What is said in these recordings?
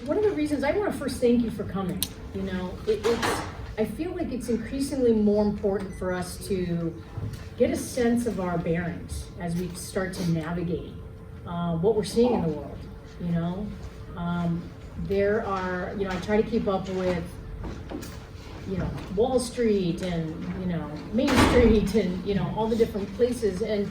one of the reasons I want to first thank you for coming. You know, I feel like it's increasingly more important for us to get a sense of our bearings as we start to navigate what we're seeing in the world. You know, there are, you know, I try to keep up with, you know, Wall Street and, you know, Main Street and, you know, all the different places, and,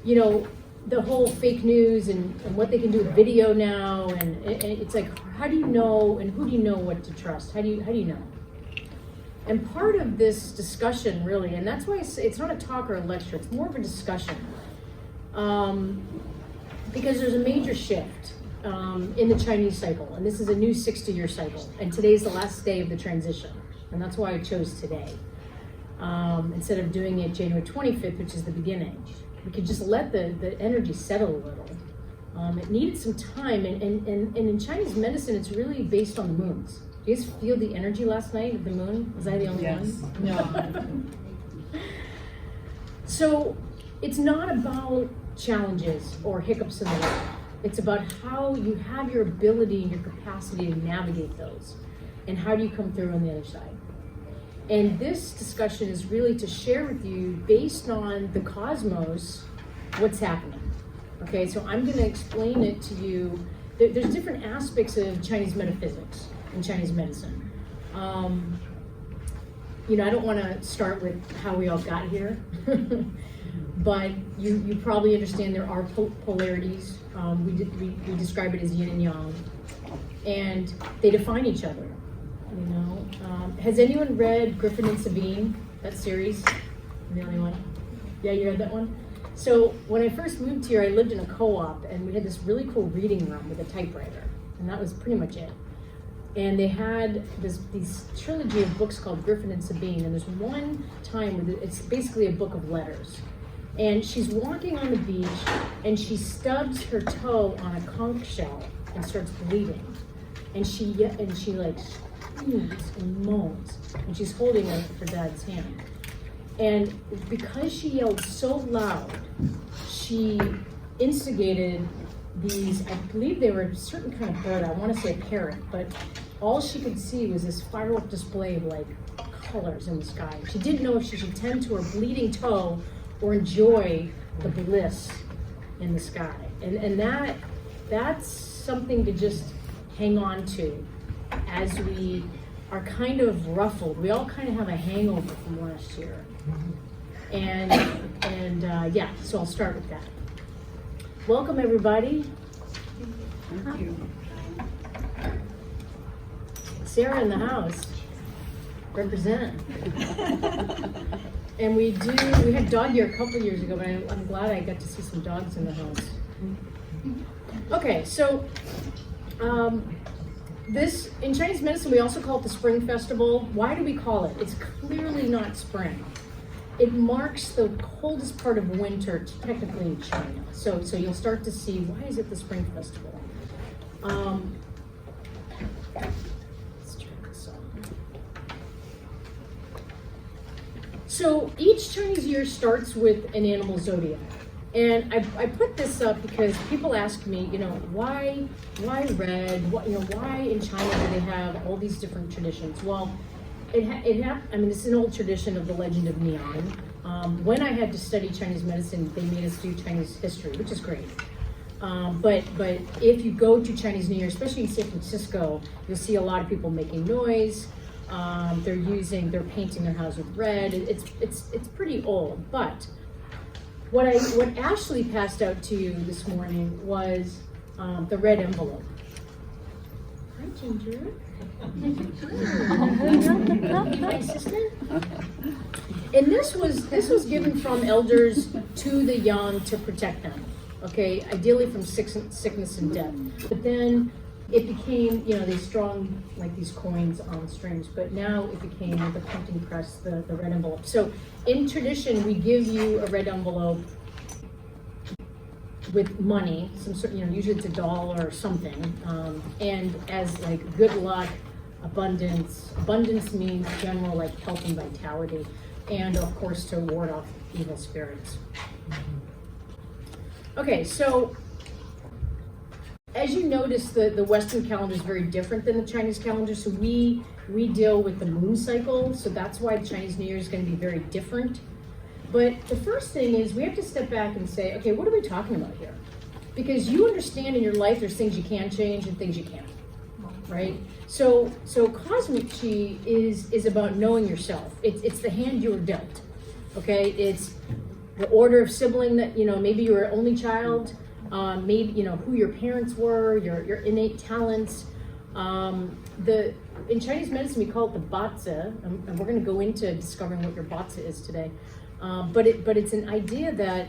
you know, the whole fake news and what they can do with video now, and it's like, how do you know, and who do you know what to trust? How do you know? And part of this discussion really, and that's why it's not a talk or a lecture, it's more of a discussion, because there's a major shift in the Chinese cycle, and this is a new 60-year cycle, and today's the last day of the transition, and that's why I chose today. Instead of doing it January 25th, which is the beginning. We could just let the energy settle a little. It needed some time, and in Chinese medicine, it's really based on the moons. Do you guys feel the energy last night of the moon? Was I the only one? No. So it's not about challenges or hiccups in the way. It's about how you have your ability and your capacity to navigate those, and how do you come through on the other side. And this discussion is really to share with you, based on the cosmos, what's happening. Okay, so I'm going to explain it to you. There's different aspects of Chinese metaphysics and Chinese medicine. You know, I don't want to start with how we all got here, but you probably understand there are polarities. We describe it as yin and yang, and they define each other. You know, has anyone read Griffin and Sabine, that series? I'm the only one? Yeah, you read that one? So when I first moved here, I lived in a co-op, and we had this really cool reading room with a typewriter, and that was pretty much it. And they had these trilogy of books called Griffin and Sabine, and there's one time where it's basically a book of letters. And she's walking on the beach, and she stubs her toe on a conch shell and starts bleeding. And she like screams and moans, and she's holding her dad's hand. And because she yelled so loud, she instigated these, I believe they were a certain kind of bird, I want to say a parrot, but all she could see was this firework display of like colors in the sky. She didn't know if she should tend to her bleeding toe or enjoy the bliss in the sky. And that's something to just hang on to as we are kind of ruffled. We all kind of have a hangover from last year. And yeah, so I'll start with that. Welcome everybody. Thank you. Sarah in the house. Represent. And we had dog year a couple years ago, but I'm glad I got to see some dogs in the house. Okay, so this, in Chinese medicine, we also call it the Spring Festival. Why do we call it? It's clearly not spring. It marks the coldest part of winter, technically in China. So you'll start to see, why is it the Spring Festival? Let's turn this on. So each Chinese year starts with an animal zodiac. And I put this up because people ask me, you know, why red? Why in China do they have all these different traditions? Well, I mean, this is an old tradition of the legend of Neon. When I had to study Chinese medicine, they made us do Chinese history, which is great. But if you go to Chinese New Year, especially in San Francisco, you'll see a lot of people making noise. They're painting their house with red. It's pretty old, but what Ashley passed out to you this morning was the red envelope. Hi, Ginger. My assistant. And this was given from elders to the young to protect them. Okay, ideally from sickness and death. But then it became, they strung like these coins on strings, but now it became the printing press, the red envelope. So in tradition, we give you a red envelope with money, some sort, usually it's $1 or something, and as like good luck, abundance. Abundance means general like health and vitality, and of course to ward off evil spirits. Okay, so As you notice, the Western calendar is very different than the Chinese calendar. So we deal with the moon cycle. So that's why the Chinese New Year is going to be very different. But the first thing is we have to step back and say, okay, what are we talking about here? Because you understand in your life there's things you can change and things you can't, right? So cosmic chi is about knowing yourself. It's the hand you were dealt, okay? It's the order of sibling that, maybe you were an only child, maybe, who your parents were, your innate talents. In Chinese medicine, we call it the bazi, and we're going to go into discovering what your bazi is today. But it's an idea that,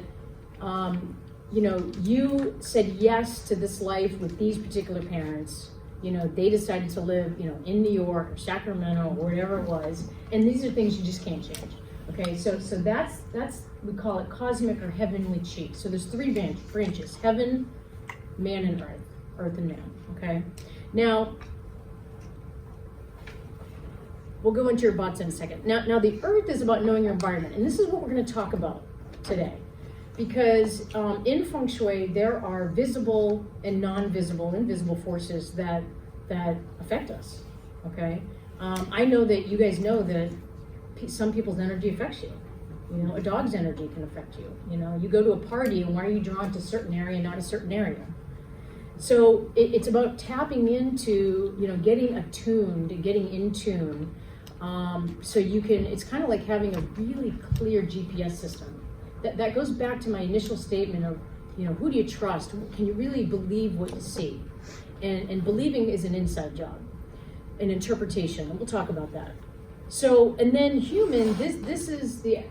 you said yes to this life with these particular parents. They decided to live, in New York or Sacramento or wherever it was. And these are things you just can't change. Okay, so that's we call it cosmic or heavenly chi. So there's three branches: heaven, man, and earth and man. Okay, now we'll go into your bots in a second. Now the earth is about knowing your environment, and this is what we're going to talk about today. Because in feng shui, there are visible and non-visible, invisible forces that affect us. Okay, I know that you guys know that some people's energy affects you. A dog's energy can affect you. You go to a party, and why are you drawn to a certain area, not a certain area? So it's about tapping into, getting attuned, getting in tune. So you can. It's kind of like having a really clear GPS system. That goes back to my initial statement of, who do you trust? Can you really believe what you see? And believing is an inside job, an interpretation, and we'll talk about that. So, and then human, this is the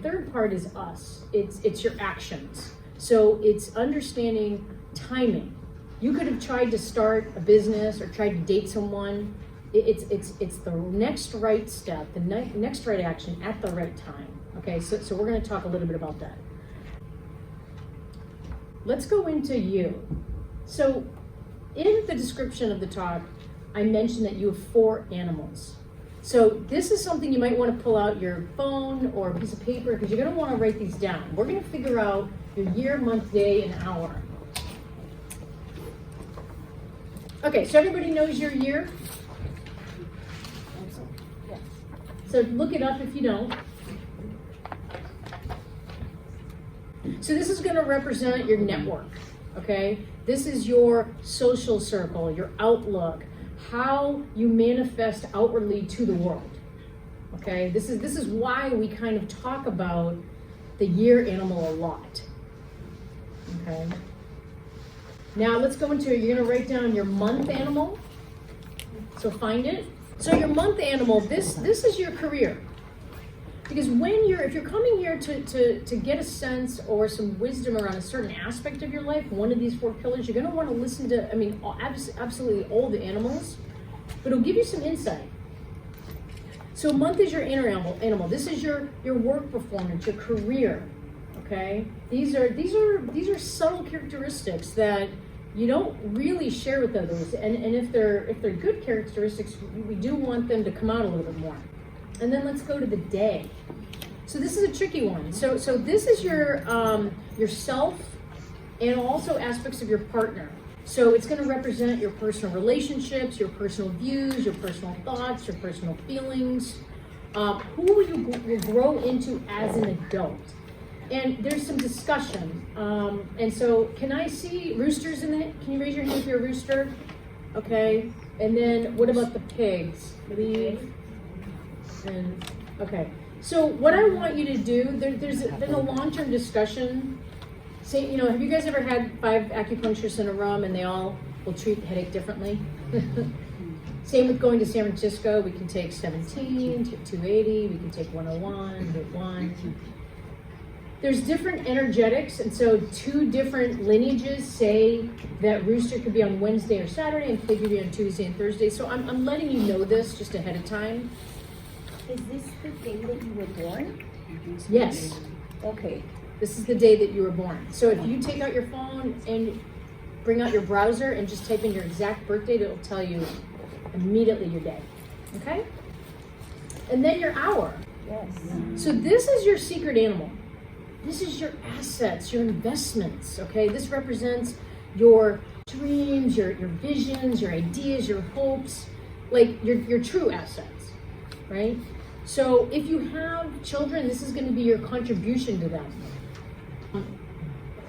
third part is us. It's your actions. So it's understanding timing. You could have tried to start a business or tried to date someone. It's the next right step, the next right action at the right time. Okay, so we're going to talk a little bit about that. Let's go into you. So in the description of the talk, I mentioned that you have 4 animals. So this is something you might want to pull out your phone or a piece of paper because you're going to want to write these down. We're going to figure out your year, month, day, and hour. Okay, so everybody knows your year? So look it up if you don't. So this is going to represent your network, okay? This is your social circle, your outlook, how you manifest outwardly to the world, okay? This is why we kind of talk about the year animal a lot, okay? Now let's go into, you're going to write down your month animal. So find it. So your month animal, this is your career. Because if you're coming here to get a sense or some wisdom around a certain aspect of your life, one of these 4 pillars, you're going to want to listen to, absolutely all the animals, but it'll give you some insight. So month is your inner animal. This is your work performance, your career, okay? These are subtle characteristics that you don't really share with others, and if they're good characteristics, we do want them to come out a little bit more. And then let's go to the day. So this is a tricky one. So this is your self and also aspects of your partner. So it's going to represent your personal relationships, your personal views, your personal thoughts, your personal feelings, who you will grow into as an adult. And there's some discussion. And so can I see roosters in it? Can you raise your hand if you're a rooster? Okay. And then what about the pigs? Leave. And okay, so what I want you to do, there's been a long-term discussion. Say, have you guys ever had 5 acupuncturists in a room and they all will treat the headache differently? Same with going to San Francisco. We can take 17 to 280. We can take 101, hit 1. There's different energetics, and so 2 different lineages say that rooster could be on Wednesday or Saturday and pig could be on Tuesday and Thursday. So I'm letting you know this just ahead of time. Is this the day that you were born? Yes. Okay. This is the day that you were born. So if you take out your phone and bring out your browser and just type in your exact birth date, it'll tell you immediately your day. Okay? And then your hour. Yes. So this is your secret animal. This is your assets, your investments, okay? This represents your dreams, your visions, your ideas, your hopes, like your true assets, right? So if you have children, this is going to be your contribution to them.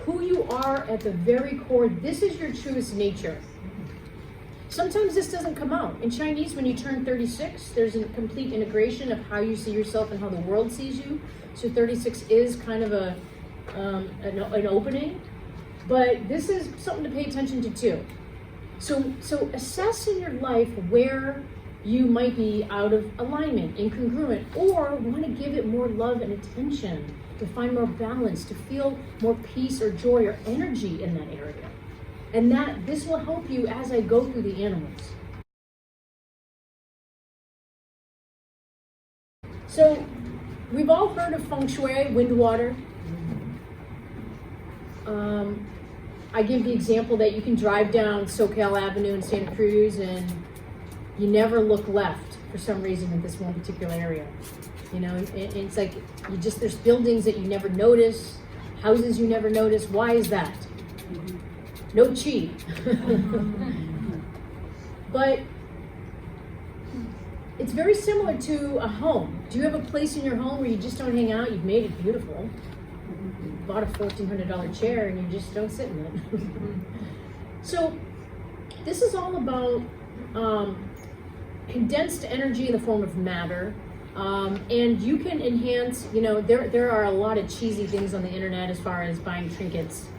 Who you are at the very core, this is your truest nature. Sometimes this doesn't come out. In Chinese, when you turn 36, there's a complete integration of how you see yourself and how the world sees you. So 36 is kind of an opening, but this is something to pay attention to too. So assess in your life where you might be out of alignment, incongruent, or want to give it more love and attention, to find more balance, to feel more peace or joy or energy in that area. And this will help you as I go through the animals. So we've all heard of feng shui, wind water. I give the example that you can drive down SoCal Avenue in Santa Cruz and you never look left for some reason in this one particular area. You know, it's like there's buildings that you never notice, houses you never notice. Why is that? No chi. But it's very similar to a home. Do you have a place in your home where you just don't hang out? You've made it beautiful. You bought a $1,400 chair and you just don't sit in it. So this is all about condensed energy in the form of matter. And you can enhance, you know, there are a lot of cheesy things on the internet as far as buying trinkets.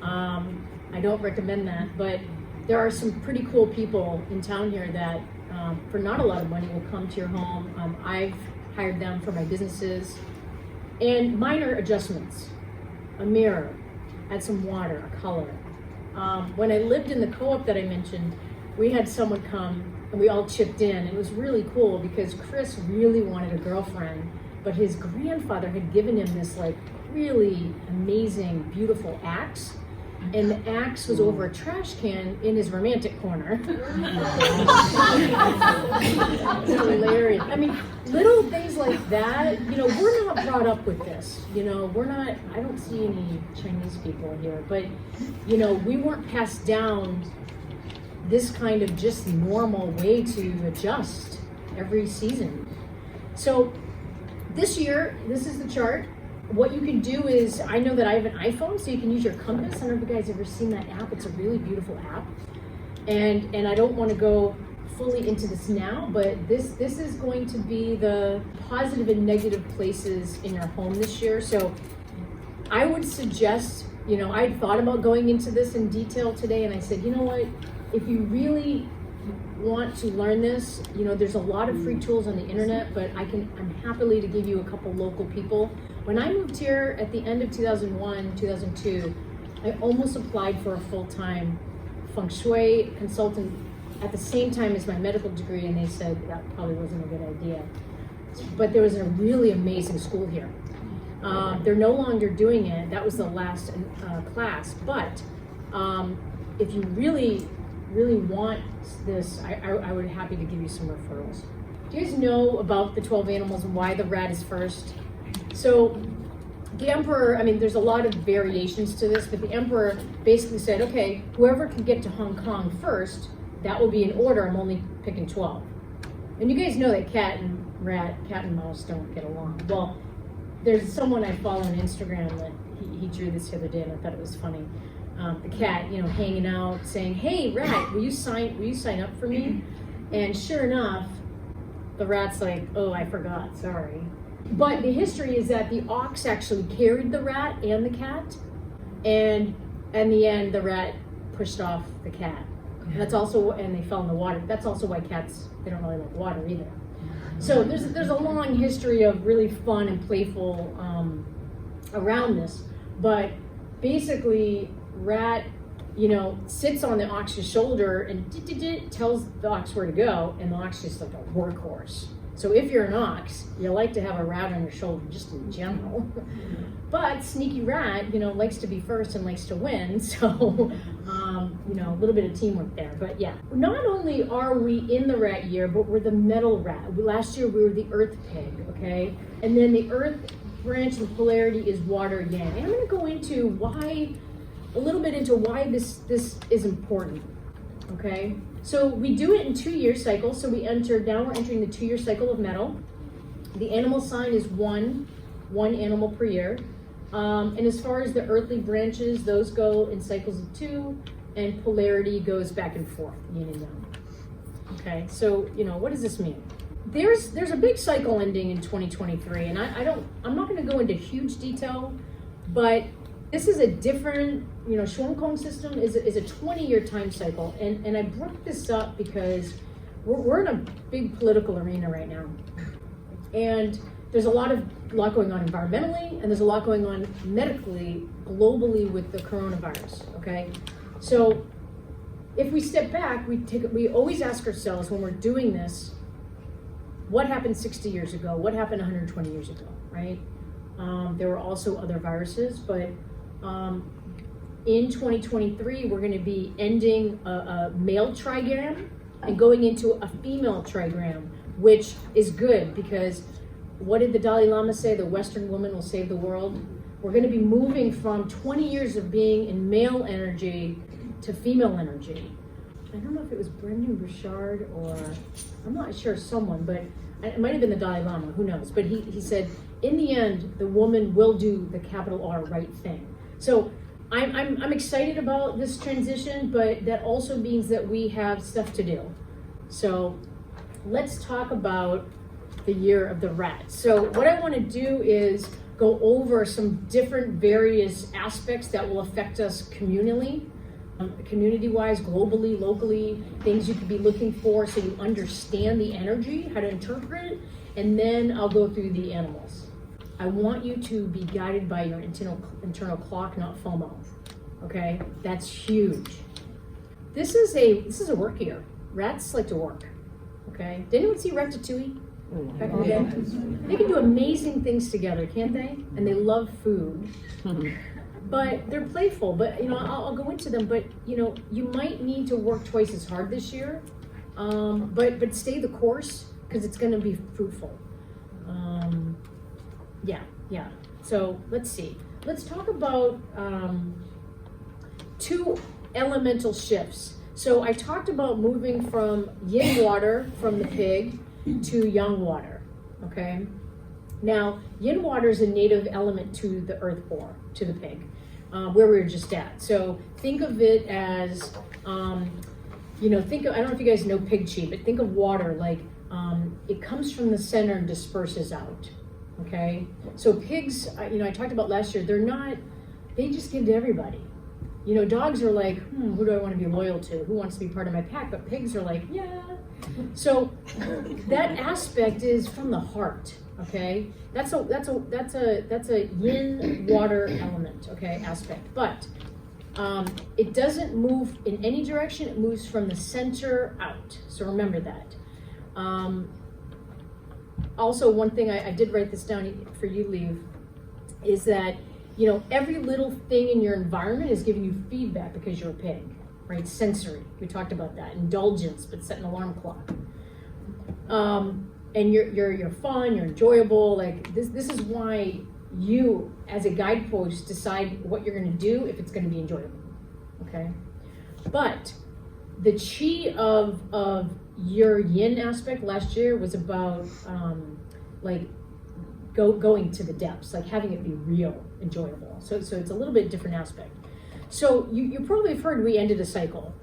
I don't recommend that, but there are some pretty cool people in town here that for not a lot of money will come to your home. I've hired them for my businesses. And minor adjustments, a mirror, add some water, a color. When I lived in the co-op that I mentioned, we had someone come and we all chipped in. It was really cool because Chris really wanted a girlfriend, but his grandfather had given him this like really amazing, beautiful axe. And the axe was over a trash can in his romantic corner. It's hilarious. I mean, little things like that, you know, we're not brought up with this. You know, I don't see any Chinese people here, but, you know, we weren't passed down this kind of just normal way to adjust every season. So this year, this is the chart. What you can do is, I know that I have an iPhone, so you can use your compass. I don't know if you guys ever seen that app. It's a really beautiful app. And I don't want to go fully into this now, but this is going to be the positive and negative places in your home this year. So I would suggest, you know, I thought about going into this in detail today, and I said, you know what, if you really want to learn this, you know, there's a lot of free tools on the internet, but I'm happily to give you a couple local people. When I moved here at the end of 2001, 2002, I almost applied for a full-time feng shui consultant at the same time as my medical degree, and they said that probably wasn't a good idea. But there was a really amazing school here. They're no longer doing it. That was the last class. But if you really want this, I would be happy to give you some referrals. Do you guys know about the 12 animals and why the rat is first? So the emperor, I mean, there's a lot of variations to this, but the emperor basically said, okay, whoever can get to Hong Kong first, that will be in order. I'm only picking 12. And you guys know that cat and mouse don't get along. Well, there's someone I follow on Instagram that he drew this the other day, and I thought it was funny. The cat, you know, hanging out, saying, "Hey, rat, will you sign up for me?" And sure enough, the rat's like, "Oh, I forgot, sorry." But the history is that the ox actually carried the rat and the cat, and in the end, the rat pushed off the cat. And that's also, and they fell in the water. That's also why cats, they don't really like water either. So there's a long history of really fun and playful around this. But basically, rat, you know, sits on the ox's shoulder and tells the ox where to go, and the ox is like a workhorse. So if you're an ox, you like to have a rat on your shoulder just in general. But sneaky rat, you know, likes to be first and likes to win. So, you know, a little bit of teamwork there. But yeah, not only are we in the rat year, but we're the metal rat. Last year we were the earth pig, okay? And then the earth branch and polarity is water yang. And I'm gonna go into why a little bit into why this is important, okay? So we do it in 2-year cycles. So we're entering the 2-year cycle of metal. The animal sign is one animal per year. And as far as the earthly branches, those go in cycles of 2, and polarity goes back and forth, yin and yang. Okay, so what does this mean? There's a big cycle ending in 2023, and I'm not going to go into huge detail, but this is a different, Shuangkong system is a 20-year time cycle, and I brought this up because we're in a big political arena right now, and there's a lot going on environmentally, and there's a lot going on medically, globally with the coronavirus. Okay, so if we step back, we always ask ourselves when we're doing this, what happened 60 years ago? What happened 120 years ago? Right? There were also other viruses, but in 2023, we're going to be ending a male trigram and going into a female trigram, which is good because what did the Dalai Lama say? The Western woman will save the world. We're going to be moving from 20 years of being in male energy to female energy. I don't know if it was Brendan Burchard or I'm not sure, someone, but it might have been the Dalai Lama, who knows? But he said, in the end, the woman will do the capital R right thing. So I'm excited about this transition, but that also means that we have stuff to do. So let's talk about the year of the rat. So what I want to do is go over some different various aspects that will affect us communally, community-wise, globally, locally, things you could be looking for so you understand the energy, how to interpret it, and then I'll go through the animals. I want you to be guided by your internal clock, not FOMO. Okay, that's huge. This is a work year. Rats like to work. Okay, did anyone see Ratatouille? Back in the day? They can do amazing things together, can't they? And they love food. But they're playful. But I'll go into them. But you might need to work twice as hard this year. But stay the course because it's going to be fruitful. Yeah. So let's see. Let's talk about 2 elemental shifts. So I talked about moving from yin water from the pig to yang water, okay? Now, yin water is a native element to the earth boar, to the pig, where we were just at. So think of it as, I don't know if you guys know pig chi, but think of water like it comes from the center and disperses out, okay? So pigs, I talked about last year, they just give to everybody. Dogs are like, who do I want to be loyal to? Who wants to be part of my pack? But pigs are like, yeah. So that aspect is from the heart, okay? That's a yin water element, okay, aspect. But it doesn't move in any direction. It moves from the center out. So remember that. Also, one thing I did write this down for you, Leave, is that every little thing in your environment is giving you feedback because you're a pig, right? Sensory, we talked about that. Indulgence, but set an alarm clock. And you're fun, you're enjoyable. Like this is why you, as a guidepost, decide what you're going to do if it's going to be enjoyable. Okay, but the chi of your yin aspect last year was about going to the depths, like having it be real, enjoyable. So it's a little bit different aspect. So you probably have heard we ended a cycle.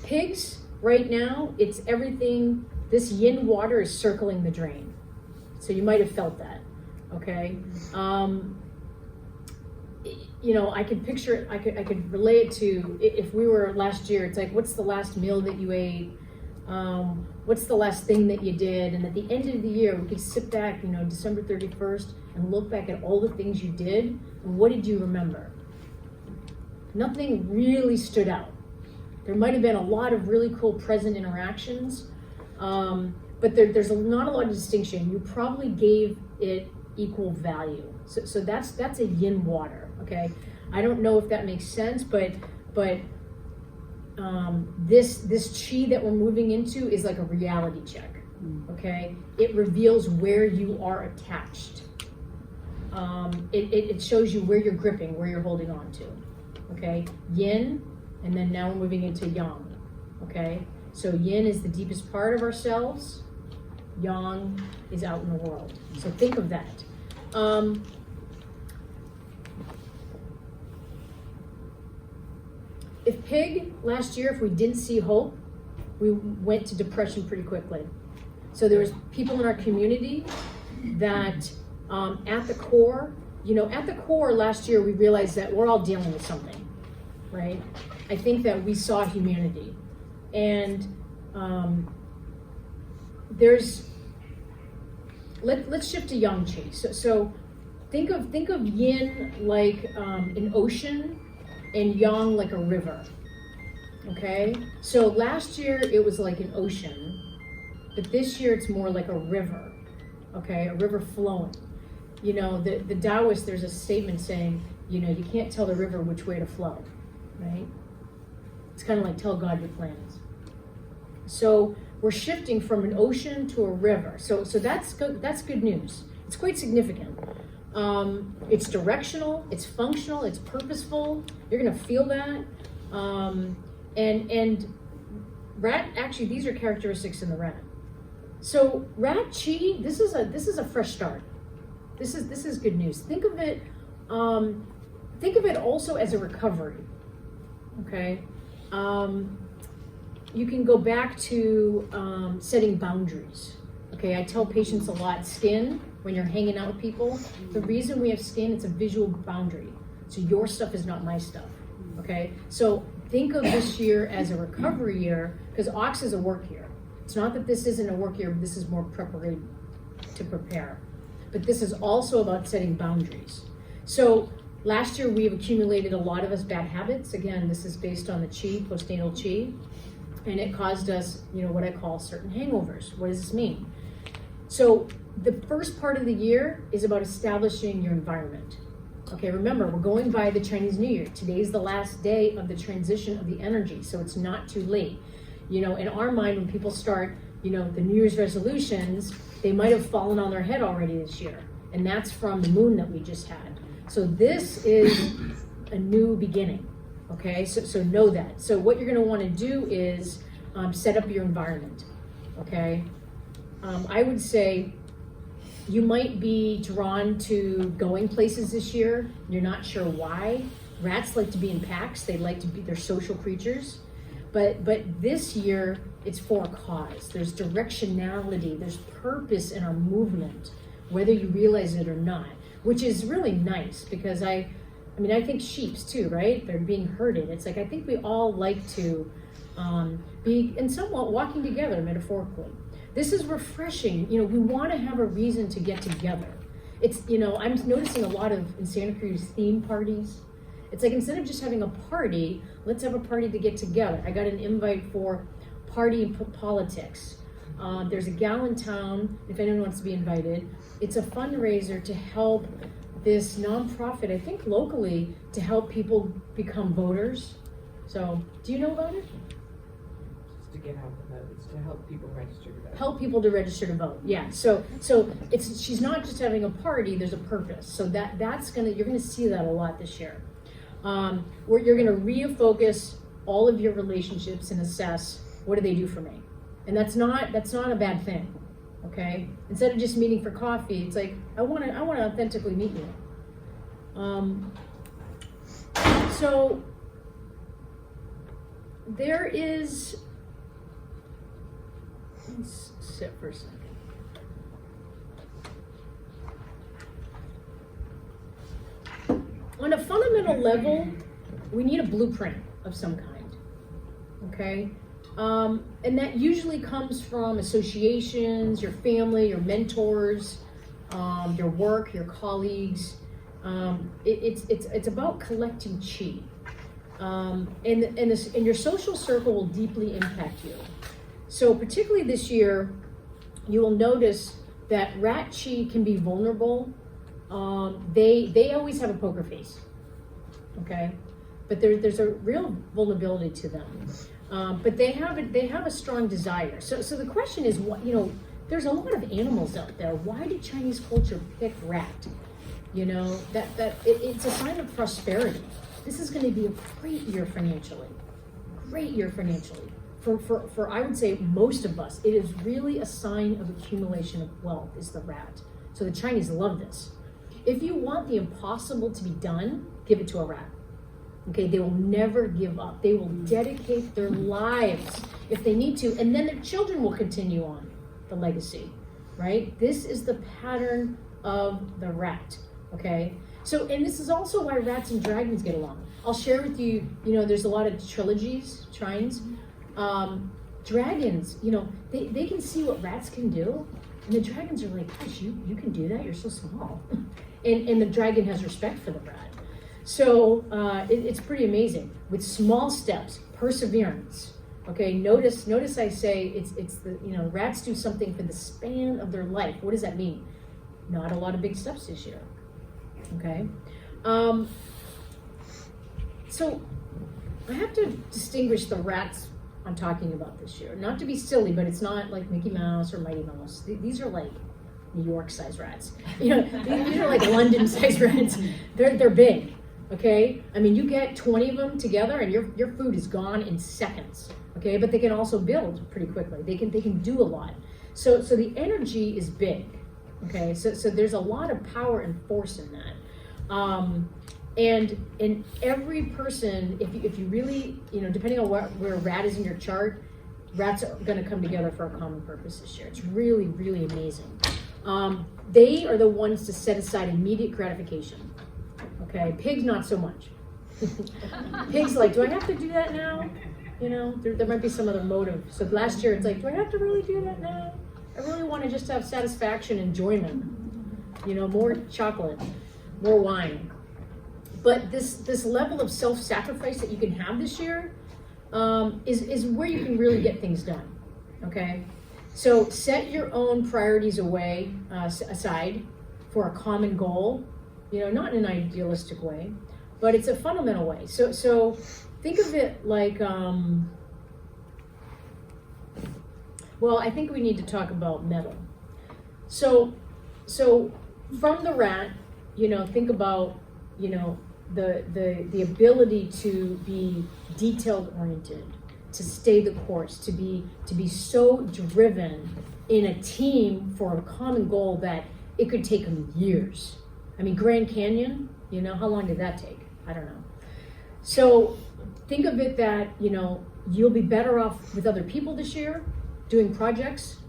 Pigs, right now, it's everything, this yin water is circling the drain. So you might have felt that, okay? I could picture it, I could relate it to, if we were last year, it's like, what's the last meal that you ate? What's the last thing that you did? And at the end of the year, we could sit back, December 31st, and look back at all the things you did, and what did you remember? Nothing really stood out. There might have been a lot of really cool present interactions, but there's not a lot of distinction. You probably gave it equal value. So that's a yin water, okay? I don't know if that makes sense, but this chi that we're moving into is like a reality check, okay? It reveals where you are attached. It shows you where you're gripping, where you're holding on to, okay? Yin, and then now we're moving into yang, okay? So yin is the deepest part of ourselves, yang is out in the world. So think of that. If pig, last year, if we didn't see hope, we went to depression pretty quickly. So there was people in our community that at the core, last year we realized that we're all dealing with something, right? I think that we saw humanity. And let's shift to yang qi. So think of yin like an ocean and yang like a river, okay? So last year it was like an ocean, but this year it's more like a river, okay? A river flowing. You know, the Taoist, there's a statement saying, you know, you can't tell the river which way to flow, right? It's kind of like tell God your plans. So we're shifting from an ocean to a river. So that's good news. It's quite significant. It's directional, it's functional, it's purposeful. You're gonna feel that. And rat, actually, these are characteristics in the rat. So rat chi, this is a fresh start. This is good news. Think of it also as a recovery. Okay. You can go back to setting boundaries. Okay, I tell patients a lot, skin, when you're hanging out with people, the reason we have skin, it's a visual boundary. So your stuff is not my stuff, okay? So think of this year as a recovery year, because Ox is a work year. It's not that this isn't a work year, this is more preparation to prepare. But this is also about setting boundaries. So last year we've accumulated a lot of us bad habits. Again, this is based on the chi, postnatal chi, and it caused us, you know, what I call certain hangovers. What does this mean? So the first part of the year is about establishing your environment. Okay, remember, we're going by the Chinese New Year. Today's the last day of the transition of the energy, so it's not too late. You know, in our mind, when people start, you know, the New Year's resolutions, they might have fallen on their head already this year. And that's from the moon that we just had. So this is a new beginning, okay? So know that. So what you're gonna wanna do is set up your environment, okay? I would say you might be drawn to going places this year. You're not sure why. Rats like to be in packs. They like to be, they're social creatures. But this year, it's for a cause. There's directionality, there's purpose in our movement, whether you realize it or not, which is really nice because I think sheeps too, right? They're being herded. It's like, I think we all like to be in somewhat walking together metaphorically. This is refreshing. You know, we want to have a reason to get together. It's, you know, I'm noticing a lot of in Santa Cruz theme parties. It's like, instead of just having a party, let's have a party to get together. I got an invite for party and politics. There's a gal in town, if anyone wants to be invited. It's a fundraiser to help this nonprofit, I think locally, to help people become voters. So, do you know about it? To get out the vote, it's to help people register to vote. Help people to register to vote. Yeah. So it's, she's not just having a party. There's a purpose. So you're gonna see that a lot this year. Where you're gonna refocus all of your relationships and assess, what do they do for me? And that's not a bad thing. Okay. Instead of just meeting for coffee, it's like I want to authentically meet you. So there is. Let's sit for a second. On a fundamental level, we need a blueprint of some kind, okay? And that usually comes from associations, your family, your mentors, your work, your colleagues. It's about collecting chi. And your social circle will deeply impact you. So particularly this year, you will notice that rat chi can be vulnerable. They always have a poker face, okay? But there's a real vulnerability to them. But they have a strong desire. So the question is, what, you know, there's a lot of animals out there. Why did Chinese culture pick rat? You know, it's a sign of prosperity. this is gonna be a great year financially. Great year financially. For I would say most of us, it is really a sign of accumulation of wealth is the rat. So the Chinese love this. If you want the impossible to be done, give it to a rat. Okay, they will never give up. They will dedicate their lives if they need to, and then their children will continue on the legacy, right? This is the pattern of the rat, okay? So, and this is also why rats and dragons get along. I'll share with you, there's a lot of trilogies, trines. Dragons, they can see what rats can do, and the dragons are like, gosh, you can do that, you're so small. And the dragon has respect for the rat. So it's pretty amazing. With small steps, perseverance. Okay, notice I say it's the, rats do something for the span of their life. What does that mean? Not a lot of big steps this year. Okay. So I have to distinguish the rats I'm talking about this year. Not to be silly, but it's not like Mickey Mouse or Mighty Mouse. These are like New York size rats. These are like London size rats. They're big. Okay, I mean, you get 20 of them together, and your food is gone in seconds. Okay, but they can also build pretty quickly. They can do a lot. So the energy is big. Okay, so there's a lot of power and force in that. And every person, if you really, depending on where rat is in your chart, rats are going to come together for a common purpose this year. It's really, really amazing. They are the ones to set aside immediate gratification. Okay, pigs not so much. Pigs like, do I have to do that now? There might be some other motive. So last year it's like, do I have to really do that now? I really want to just have satisfaction, enjoyment. More chocolate, more wine. But this level of self-sacrifice that you can have this year is where you can really get things done. Okay, so set your own priorities aside for a common goal. Not in an idealistic way, but it's a fundamental way. So think of it like, I think we need to talk about metal. So from the rat, think about, the ability to be detailed oriented, to stay the course, to be so driven in a team for a common goal that it could take them years. I mean, Grand Canyon, how long did that take? I don't know. So think of it that, you'll be better off with other people this year doing projects.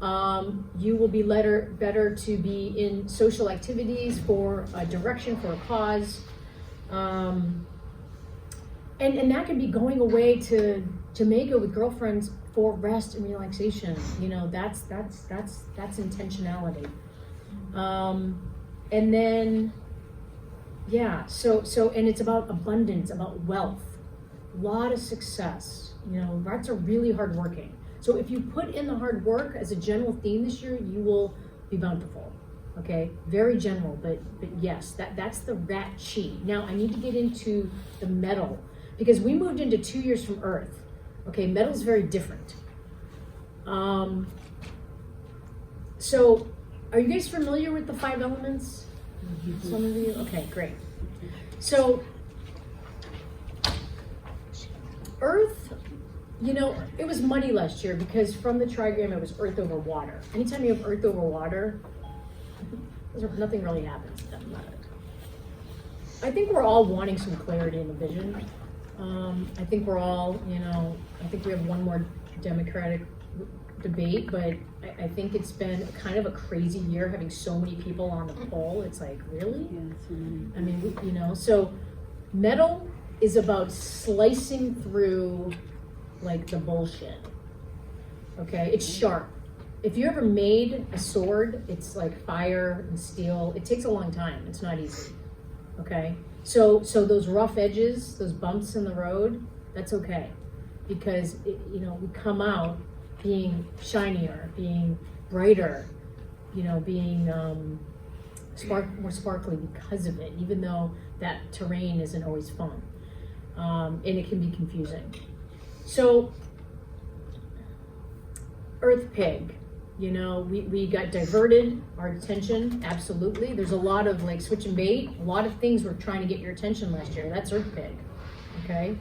You will be better to be in social activities for a direction, for a cause. And that could be going away to Jamaica with girlfriends for rest and relaxation. That's intentionality. And then, and it's about abundance, about wealth, a lot of success. Rats are really hardworking. So if you put in the hard work as a general theme this year, you will be bountiful. Okay, very general, but yes, that's the rat chi. Now I need to get into the metal because we moved into 2 years from Earth. Okay, metal's very different. So are you guys familiar with the 5 elements? Some of you? Okay, great. So, Earth, it was muddy last year because from the trigram it was earth over water. Anytime you have earth over water, nothing really happens. I think we're all wanting some clarity in the vision. I think we're all, I think we have one more Democratic debate, but I think it's been kind of a crazy year having so many people on the poll. It's like, really? Yeah, so many. I mean, so metal is about slicing through like the bullshit. Okay, it's sharp. If you ever made a sword, it's like fire and steel. It takes a long time. It's not easy. Okay, so those rough edges, those bumps in the road, that's okay, because we come out being shinier, being brighter, being more sparkly because of it, even though that terrain isn't always fun. And it can be confusing. So, Earth Pig, You know, we got diverted, our attention, absolutely. There's a lot of like switching bait, a lot of things were trying to get your attention last year. That's Earth Pig, okay?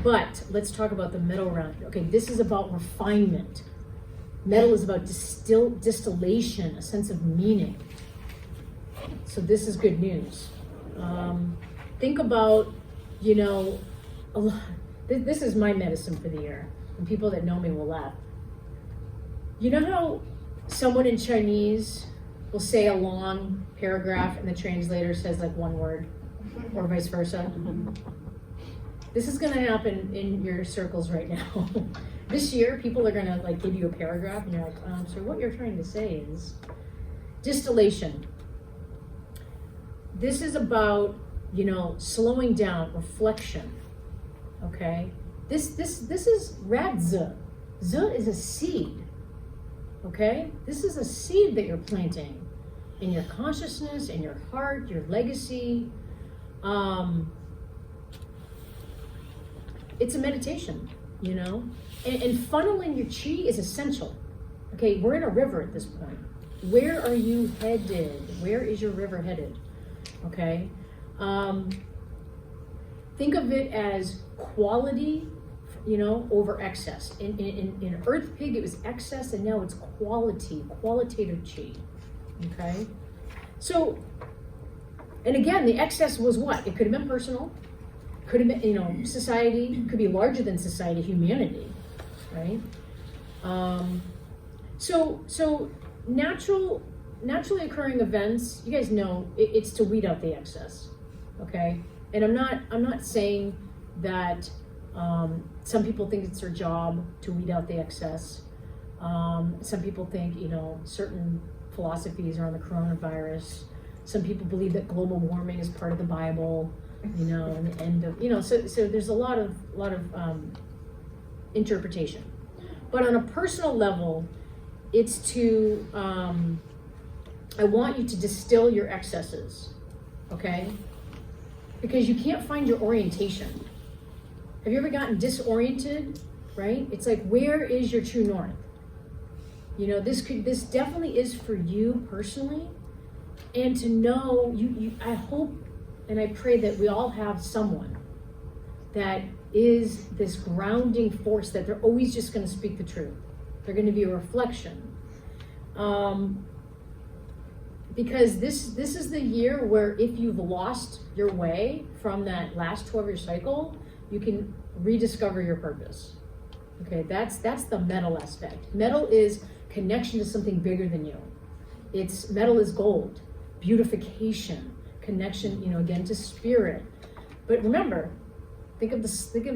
But let's talk about the metal round. Okay, this is about refinement. Metal is about distillation, a sense of meaning. So this is good news. Think about, you know, this is my medicine for the year, and people that know me will laugh. You know how someone in Chinese will say a long paragraph and the translator says like one word, or vice versa? This is gonna happen in your circles right now. This year, people are gonna like give you a paragraph and you're like, so what you're trying to say is distillation. This is about, you know, slowing down, reflection, okay? This is radza. Z is a seed, okay? This is a seed that you're planting in your consciousness, in your heart, your legacy. It's a meditation, you know? And funneling your chi is essential. Okay, we're in a river at this point. Where are you headed? Where is your river headed? Okay? Think of it as quality, you know, over excess. In Earth Pig, it was excess, and now it's quality, qualitative chi. Okay? So, and again, the excess was what? It could have been personal. Could have been, you know, society, could be larger than society, humanity, right? So naturally occurring events, you guys know, it's to weed out the excess, okay? And I'm not saying that some people think it's their job to weed out the excess. Some people think, you know, certain philosophies are on the coronavirus. Some people believe that global warming is part of the Bible. You know, and the end of, you know, so there's a lot of interpretation. But on a personal level, it's to, I want you to distill your excesses, okay? Because you can't find your orientation. Have you ever gotten disoriented, right? It's like, where is your true north? You know, this definitely is for you personally, and to know, I hope and I pray that we all have someone that is this grounding force, that they're always just going to speak the truth. They're going to be a reflection. Because this is the year where if you've lost your way from that last 12-year cycle, you can rediscover your purpose. Okay, that's the metal aspect. Metal is connection to something bigger than you. Metal is gold, beautification, connection, you know, again to spirit. But remember, think of the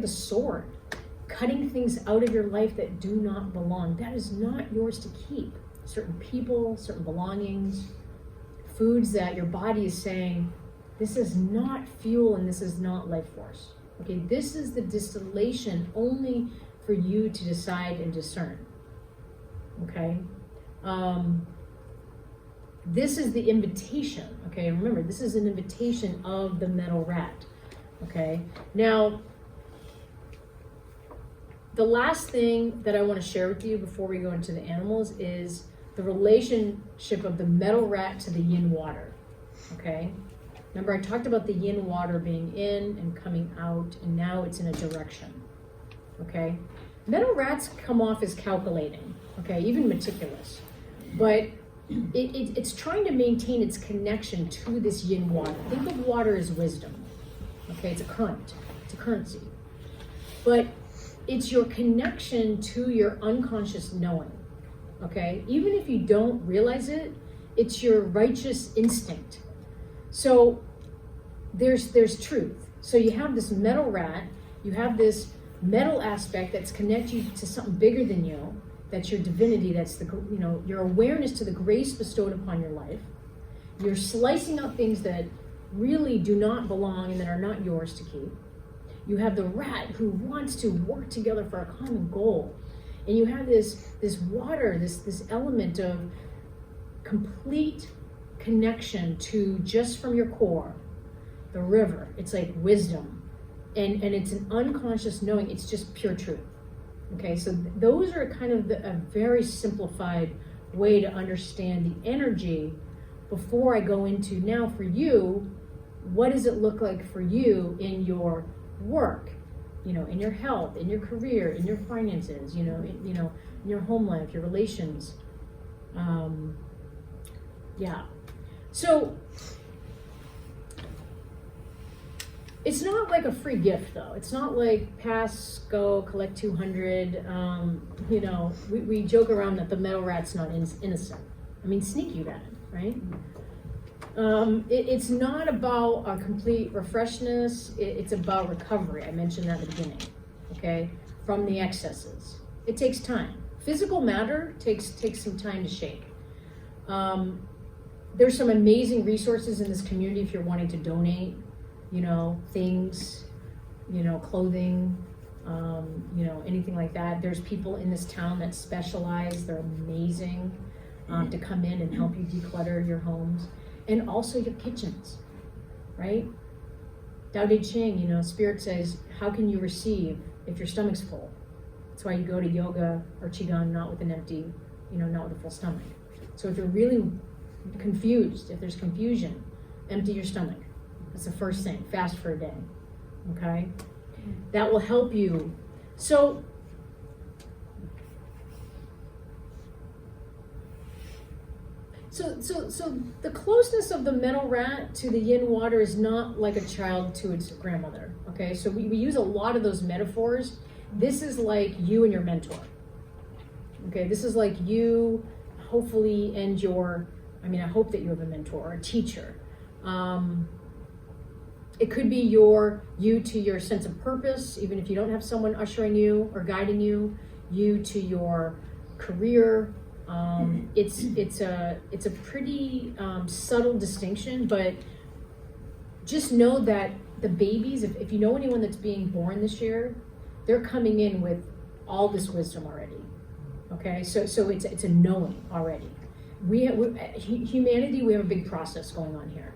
sword, cutting things out of your life that do not belong. That is not yours to keep. Certain people, certain belongings, foods that your body is saying, this is not fuel and this is not life force. Okay, this is the distillation only for you to decide and discern. Okay. This is the invitation, okay? Remember, this is an invitation of the metal rat, okay? Now, the last thing that I want to share with you before we go into the animals is the relationship of the metal rat to the yin water, okay? Remember, I talked about the yin water being in and coming out, and now it's in a direction, okay? Metal rats come off as calculating, okay, even meticulous, but it's trying to maintain its connection to this yin water. Think of water as wisdom. Okay, it's a current, it's a currency. But it's your connection to your unconscious knowing. Okay, even if you don't realize it, it's your righteous instinct. So there's truth. So you have this metal rat, you have this metal aspect that's connected you to something bigger than you. That's your divinity, that's the, you know, your awareness to the grace bestowed upon your life. You're slicing out things that really do not belong and that are not yours to keep. You have the rat who wants to work together for a common goal. And you have this water, this element of complete connection to, just from your core, the river. It's like wisdom. And it's an unconscious knowing, it's just pure truth. Okay, so those are kind of a very simplified way to understand the energy before I go into now for you, what does it look like for you in your work, in your health, in your career, in your finances, in your home life, your relations. Yeah. So it's not like a free gift though. It's not like pass, go, collect 200. We joke around that the metal rat's not innocent. I mean, sneaky rat, right? It's not about a complete refreshness. It's about recovery. I mentioned that at the beginning, okay? From the excesses. It takes time. Physical matter takes some time to shake. There's some amazing resources in this community if you're wanting to donate, things, clothing, anything like that. There's people in this town that specialize. They're amazing to come in and help you declutter your homes. And also your kitchens, right? Tao Te Ching, Spirit says, how can you receive if your stomach's full? That's why you go to yoga or Qigong not with an empty, not with a full stomach. So if you're really confused, if there's confusion, empty your stomach. That's the first thing. Fast for a day, okay? That will help you. So the closeness of the metal rat to the yin water is not like a child to its grandmother, okay? So we use a lot of those metaphors. This is like you and your mentor, okay? This is like you, hopefully, and I hope that you have a mentor or a teacher. It could be you to your sense of purpose, even if you don't have someone ushering you or guiding you to your career. It's a pretty subtle distinction, but just know that the babies, if you know anyone that's being born this year, they're coming in with all this wisdom already. Okay, so it's a knowing already. Humanity, we have a big process going on here.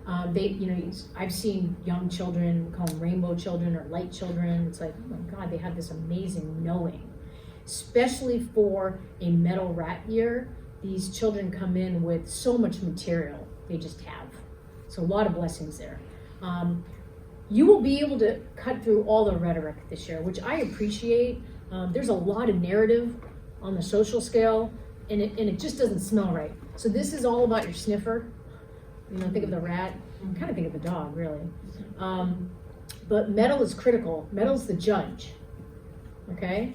I've seen young children, we call them rainbow children or light children. It's like, oh my God, they have this amazing knowing. Especially for a metal rat year, these children come in with so much material they just have. So a lot of blessings there. You will be able to cut through all the rhetoric this year, which I appreciate. There's a lot of narrative on the social scale, and it just doesn't smell right. So this is all about your sniffer. Think of the rat, kind of think of the dog, really. But metal is critical. Metal's the judge, okay?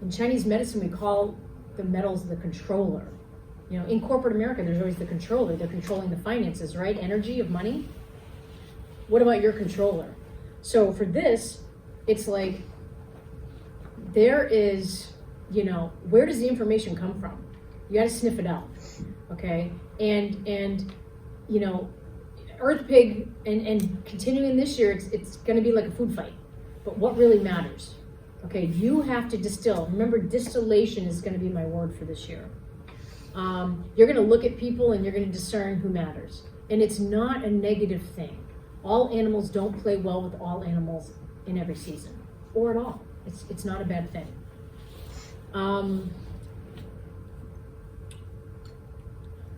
In Chinese medicine, we call the metals the controller. In corporate America, there's always the controller. They're controlling the finances, right? Energy of money. What about your controller? So for this, it's like there is, where does the information come from? You got to sniff it out, okay? And Earth Pig and continuing this year, it's going to be like a food fight. But what really matters? Okay, you have to distill. Remember, distillation is going to be my word for this year. You're going to look at people and you're going to discern who matters. And it's not a negative thing. All animals don't play well with all animals in every season, or at all. It's not a bad thing.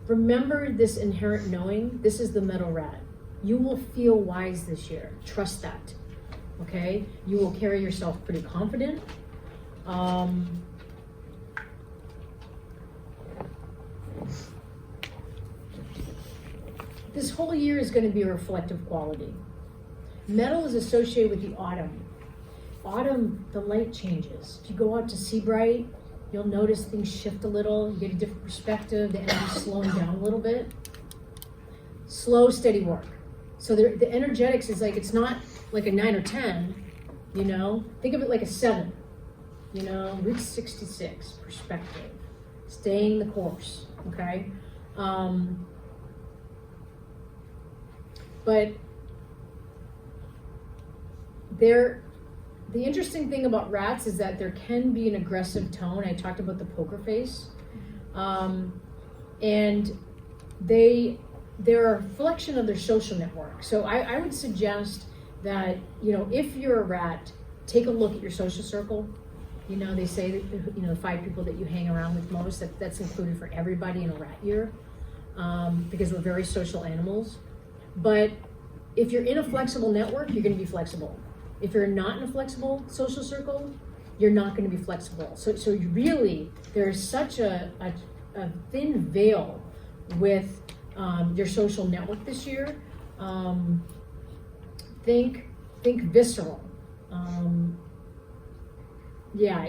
Remember this inherent knowing. This is the metal rat. You will feel wise this year. Trust that. Okay? You will carry yourself pretty confident. This whole year is going to be a reflective quality. Metal is associated with the autumn. Autumn, the light changes. If you go out to see bright, you'll notice things shift a little. You get a different perspective. The energy's slowing down a little bit. Slow, steady work. So the energetics is like, it's not like a 9 or 10, Think of it like a 7, Route 66, perspective. Staying the course, okay? But the interesting thing about rats is that there can be an aggressive tone. I talked about the poker face. And they're a reflection of their social network. So I would suggest that, if you're a rat, take a look at your social circle You know, they say that, you know, the 5 people that you hang around with most, that's included for everybody in a rat year, because we're very social animals. But if you're in a flexible network, you're gonna be flexible. If you're not in a flexible social circle, you're not gonna be flexible. So you really, there's such a thin veil with your social network this year. Think visceral. Yeah,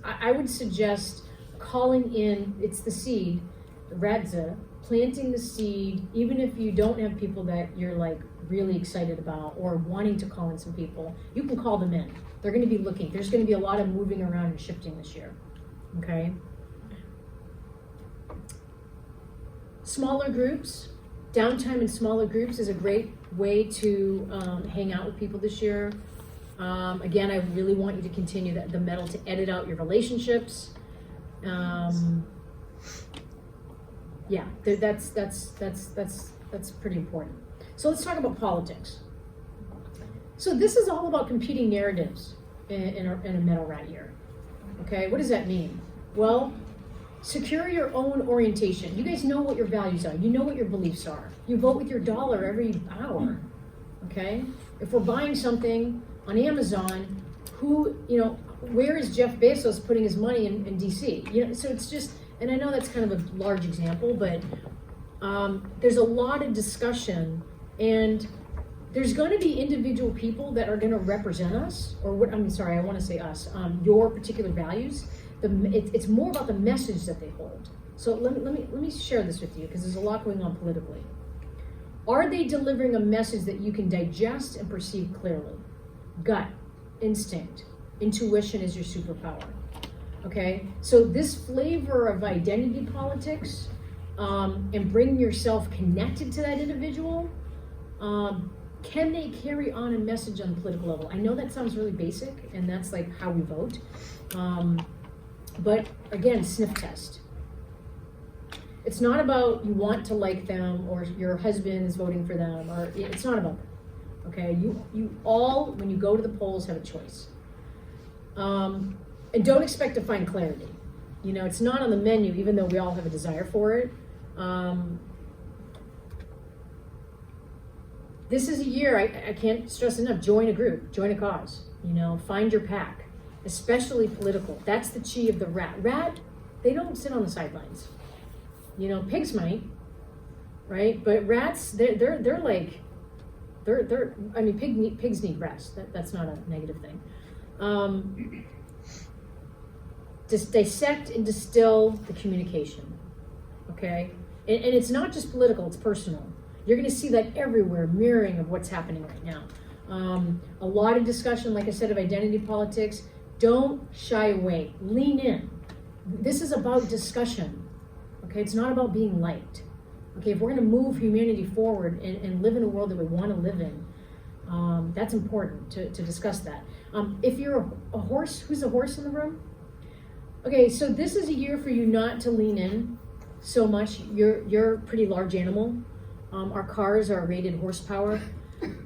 I would suggest calling in, it's the seed, the radza, planting the seed, even if you don't have people that you're like really excited about or wanting to call in some people, you can call them in. They're gonna be looking. There's gonna be a lot of moving around and shifting this year, okay? Smaller groups, downtime in smaller groups is a great way to hang out with people this year. Again, I really want you to continue the metal to edit out your relationships. Yeah, that's pretty important. So let's talk about politics. So this is all about competing narratives in a metal rat year. Okay, what does that mean? Well, secure your own orientation. You guys know what your values are. You know what your beliefs are. You vote with your dollar every hour. Okay, if we're buying something on Amazon, where is Jeff Bezos putting his money in DC? You know, so it's just, and I know that's kind of a large example, but there's a lot of discussion, and there's going to be individual people that are going to represent us, or what? I want to say us. Your particular values. It's more about the message that they hold. So let me share this with you because there's a lot going on politically. Are they delivering a message that you can digest and perceive clearly? Gut, instinct, intuition is your superpower. Okay, so this flavor of identity politics and bringing yourself connected to that individual, can they carry on a message on the political level? I know that sounds really basic, and that's like how we vote. But again, sniff test. It's not about you want to like them or your husband is voting for them, or it's not about that. Okay, you all, when you go to the polls, have a choice. And don't expect to find clarity. You know, it's not on the menu, even though we all have a desire for it. This is a year, I can't stress enough, join a group, join a cause, find your pack, especially political. That's the chi of the rat. Rat, they don't sit on the sidelines. Pigs might, right? But rats, they're like, pigs need rest. That's not a negative thing. Just dissect and distill the communication, okay? And it's not just political, it's personal. You're gonna see that everywhere, mirroring of what's happening right now. A lot of discussion, like I said, of identity politics. Don't shy away, lean in. This is about discussion, okay? It's not about being liked. Okay, if we're gonna move humanity forward and live in a world that we wanna live in, that's important to discuss that. If you're a horse, who's a horse in the room? Okay, so this is a year for you not to lean in so much. You're a pretty large animal. Our cars are rated horsepower.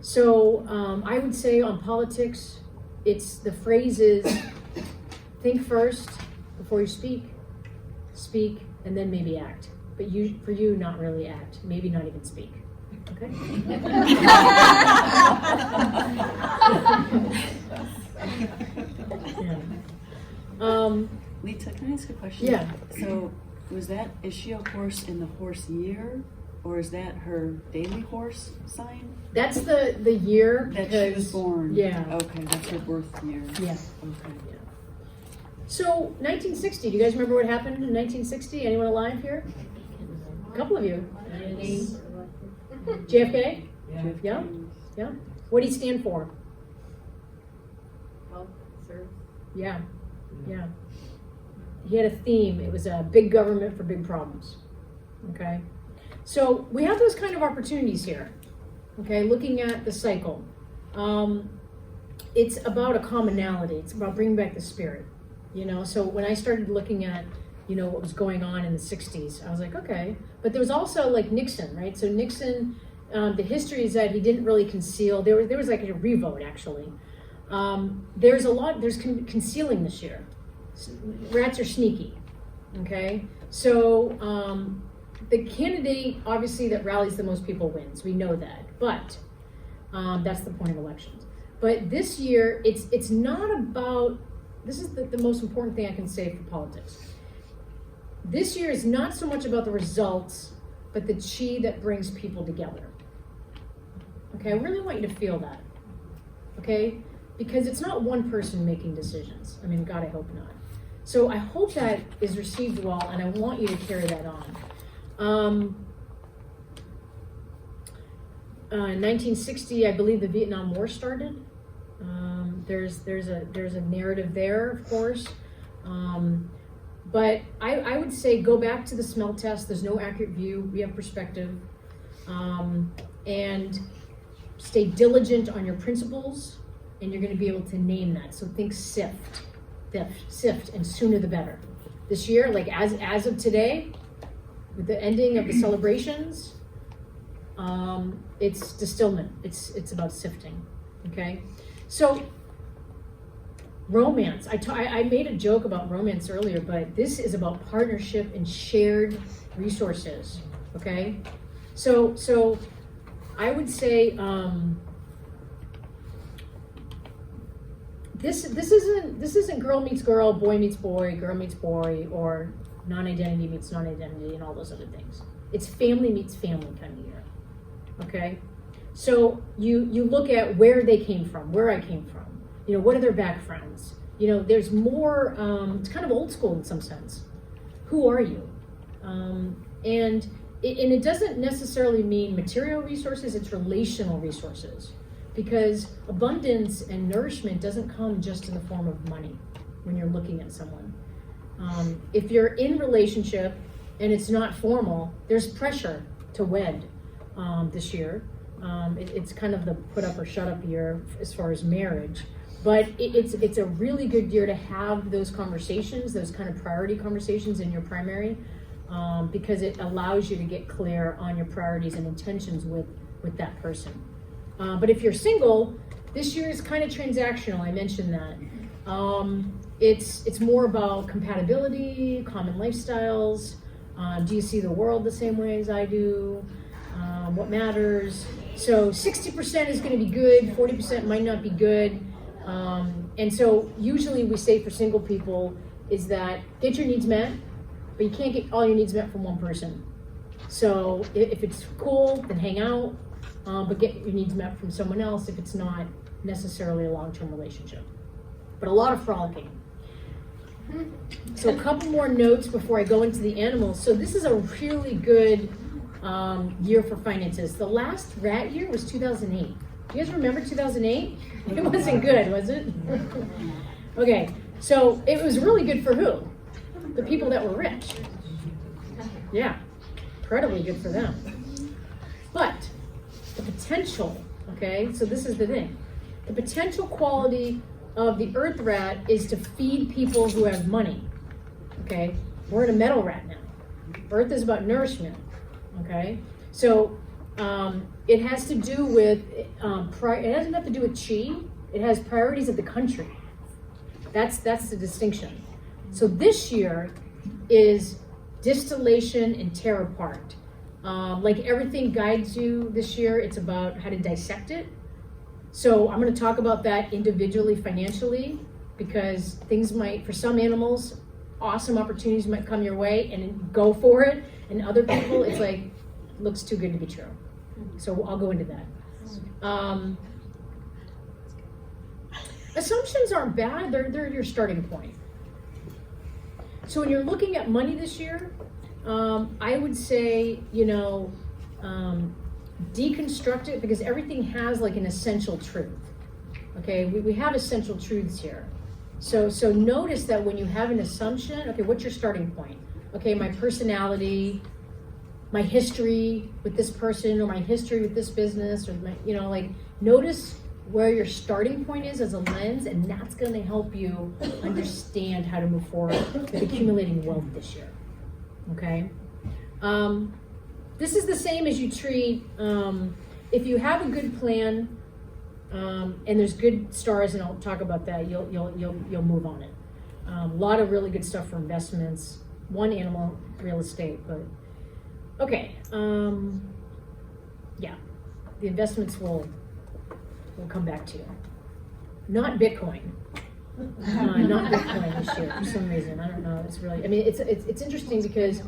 So I would say on politics, the phrase is, think first before you speak, and then maybe act. But for you, not really act, maybe not even speak, okay? Yeah. LeTa, can I ask a question? Yeah. So, is she a horse in the horse year, or is that her daily horse sign? That's the year that she was born. Yeah. Okay, that's her birth year. Yeah. Okay. Yeah. So 1960. Do you guys remember what happened in 1960? Anyone alive here? A couple of you. JFK? Yeah. Yeah. What did he stand for? Health, service. Yeah. Yeah. He had a theme. It was a big government for big problems. Okay. So we have those kind of opportunities here. Okay. Looking at the cycle. It's about a commonality. It's about bringing back the spirit. So when I started looking at, what was going on in the 60s, I was like, okay. But there was also like Nixon, right? So Nixon, the history is that he didn't really conceal. There was like a revote, actually. There's concealing this year. Rats are sneaky, okay? So the candidate, obviously, that rallies the most people wins. We know that, but that's the point of elections. But this year, it's not about, this is the most important thing I can say for politics. This year is not so much about the results, but the chi that brings people together. Okay, I really want you to feel that, okay? Because it's not one person making decisions. I mean, God, I hope not. So I hope that is received well, and I want you to carry that on. 1960, I believe the Vietnam War started. There's a narrative there, of course. But I would say go back to the smell test. There's no accurate view. We have perspective. And stay diligent on your principles, and you're going to be able to name that. So think sift, and sooner the better. This year, like as of today, with the ending of the celebrations, it's distillment. It's about sifting. Okay, so romance. I made a joke about romance earlier, but this is about partnership and shared resources. Okay, so I would say this isn't girl meets girl, boy meets boy, girl meets boy, or non-identity meets non-identity, and all those other things. It's family meets family kind of year. Okay, so you look at where they came from, where I came from. You know, what are their backgrounds? You know, there's more. It's kind of old school in some sense. Who are you? And it doesn't necessarily mean material resources. It's relational resources, because abundance and nourishment doesn't come just in the form of money when you're looking at someone. If you're in relationship and it's not formal, there's pressure to wed this year. It's kind of the put up or shut up year as far as marriage, but it's a really good year to have those conversations, those kind of priority conversations in your primary, because it allows you to get clear on your priorities and intentions with that person. But if you're single, this year is kind of transactional. I mentioned that. It's more about compatibility, common lifestyles. Do you see the world the same way as I do? What matters? So 60% is going to be good, 40% might not be good. And so usually we say for single people is that get your needs met, but you can't get all your needs met from one person. So if it's cool, then hang out, but get your needs met from someone else if it's not necessarily a long-term relationship. But a lot of frolicking. So a couple more notes before I go into the animals. So this is a really good year for finances. The last rat year was 2008. Do you guys remember 2008? It wasn't good, was it? Okay, so it was really good for who? The people that were rich. Yeah, incredibly good for them. But the potential, okay, so this is the thing. The potential quality of the earth rat is to feed people who have money. Okay, we're in a metal rat now. Earth is about nourishment. Okay, so it has to do with it doesn't have to do with chi. It has priorities of the country. That's the distinction. So this year is distillation and tear apart. Like everything guides you this year, it's about how to dissect it. So I'm going to talk about that individually, financially, because things might, for some animals, awesome opportunities might come your way and go for it. And other people, it's like, looks too good to be true. So I'll go into that. Assumptions aren't bad, they're your starting point. So when you're looking at money this year, I would say, deconstruct it, because everything has like an essential truth. Okay, we have essential truths here. So notice that when you have an assumption, okay, what's your starting point? Okay, my personality, my history with this person, or my history with this business, or my, notice where your starting point is as a lens, and that's going to help you understand how to move forward with accumulating wealth this year. Okay? This is the same as you treat, if you have a good plan, and there's good stars, and I'll talk about that, you'll move on it. A lot of really good stuff for investments. One animal, real estate, but okay. Yeah, the investments will come back to you. Not Bitcoin. Not Bitcoin this year for some reason. I don't know. It's really. I mean, it's interesting because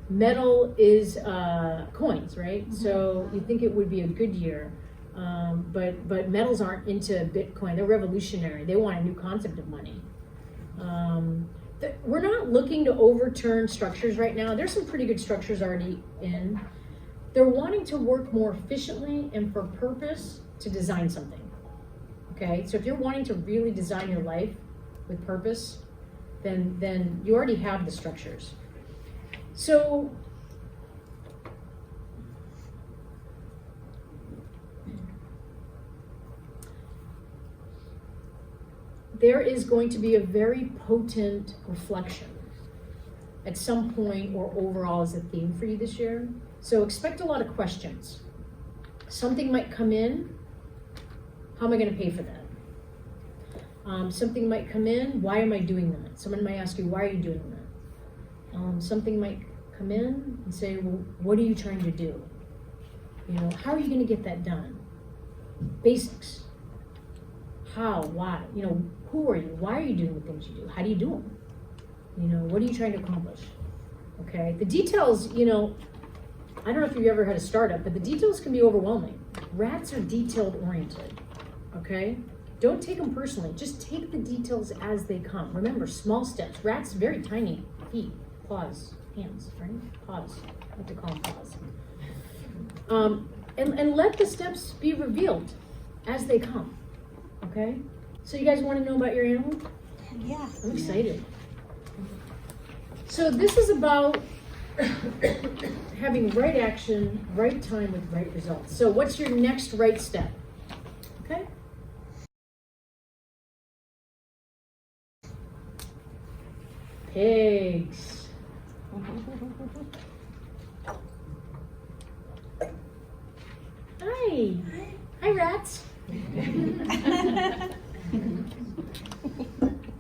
metal is coins, right? So you think it would be a good year, but metals aren't into Bitcoin. They're revolutionary. They want a new concept of money. We're not looking to overturn structures right now. There's some pretty good structures already in. They're wanting to work more efficiently and for purpose to design something. Okay, so if you're wanting to really design your life with purpose, then you already have the structures. So there is going to be a very potent reflection at some point or overall as a theme for you this year. So expect a lot of questions. Something might come in. How am I going to pay for that? Something might come in. Why am I doing that? Someone might ask you, why are you doing that? Something might come in and say, well, what are you trying to do? You know, how are you going to get that done? Basics. How? Why? You know, who are you? Why are you doing the things you do? How do you do them? You know, what are you trying to accomplish? Okay. The details, you know, I don't know if you've ever had a startup, but the details can be overwhelming. Rats are detailed oriented. Okay? Don't take them personally. Just take the details as they come. Remember, small steps. Rats, very tiny. Feet, paws, hands, right? Paws. I like to call them paws. And let the steps be revealed as they come. Okay? So you guys want to know about your animal? Yeah. I'm excited. So this is about having right action, right time with right results. So what's your next right step? Okay? Pigs. Hi. Hi, rats.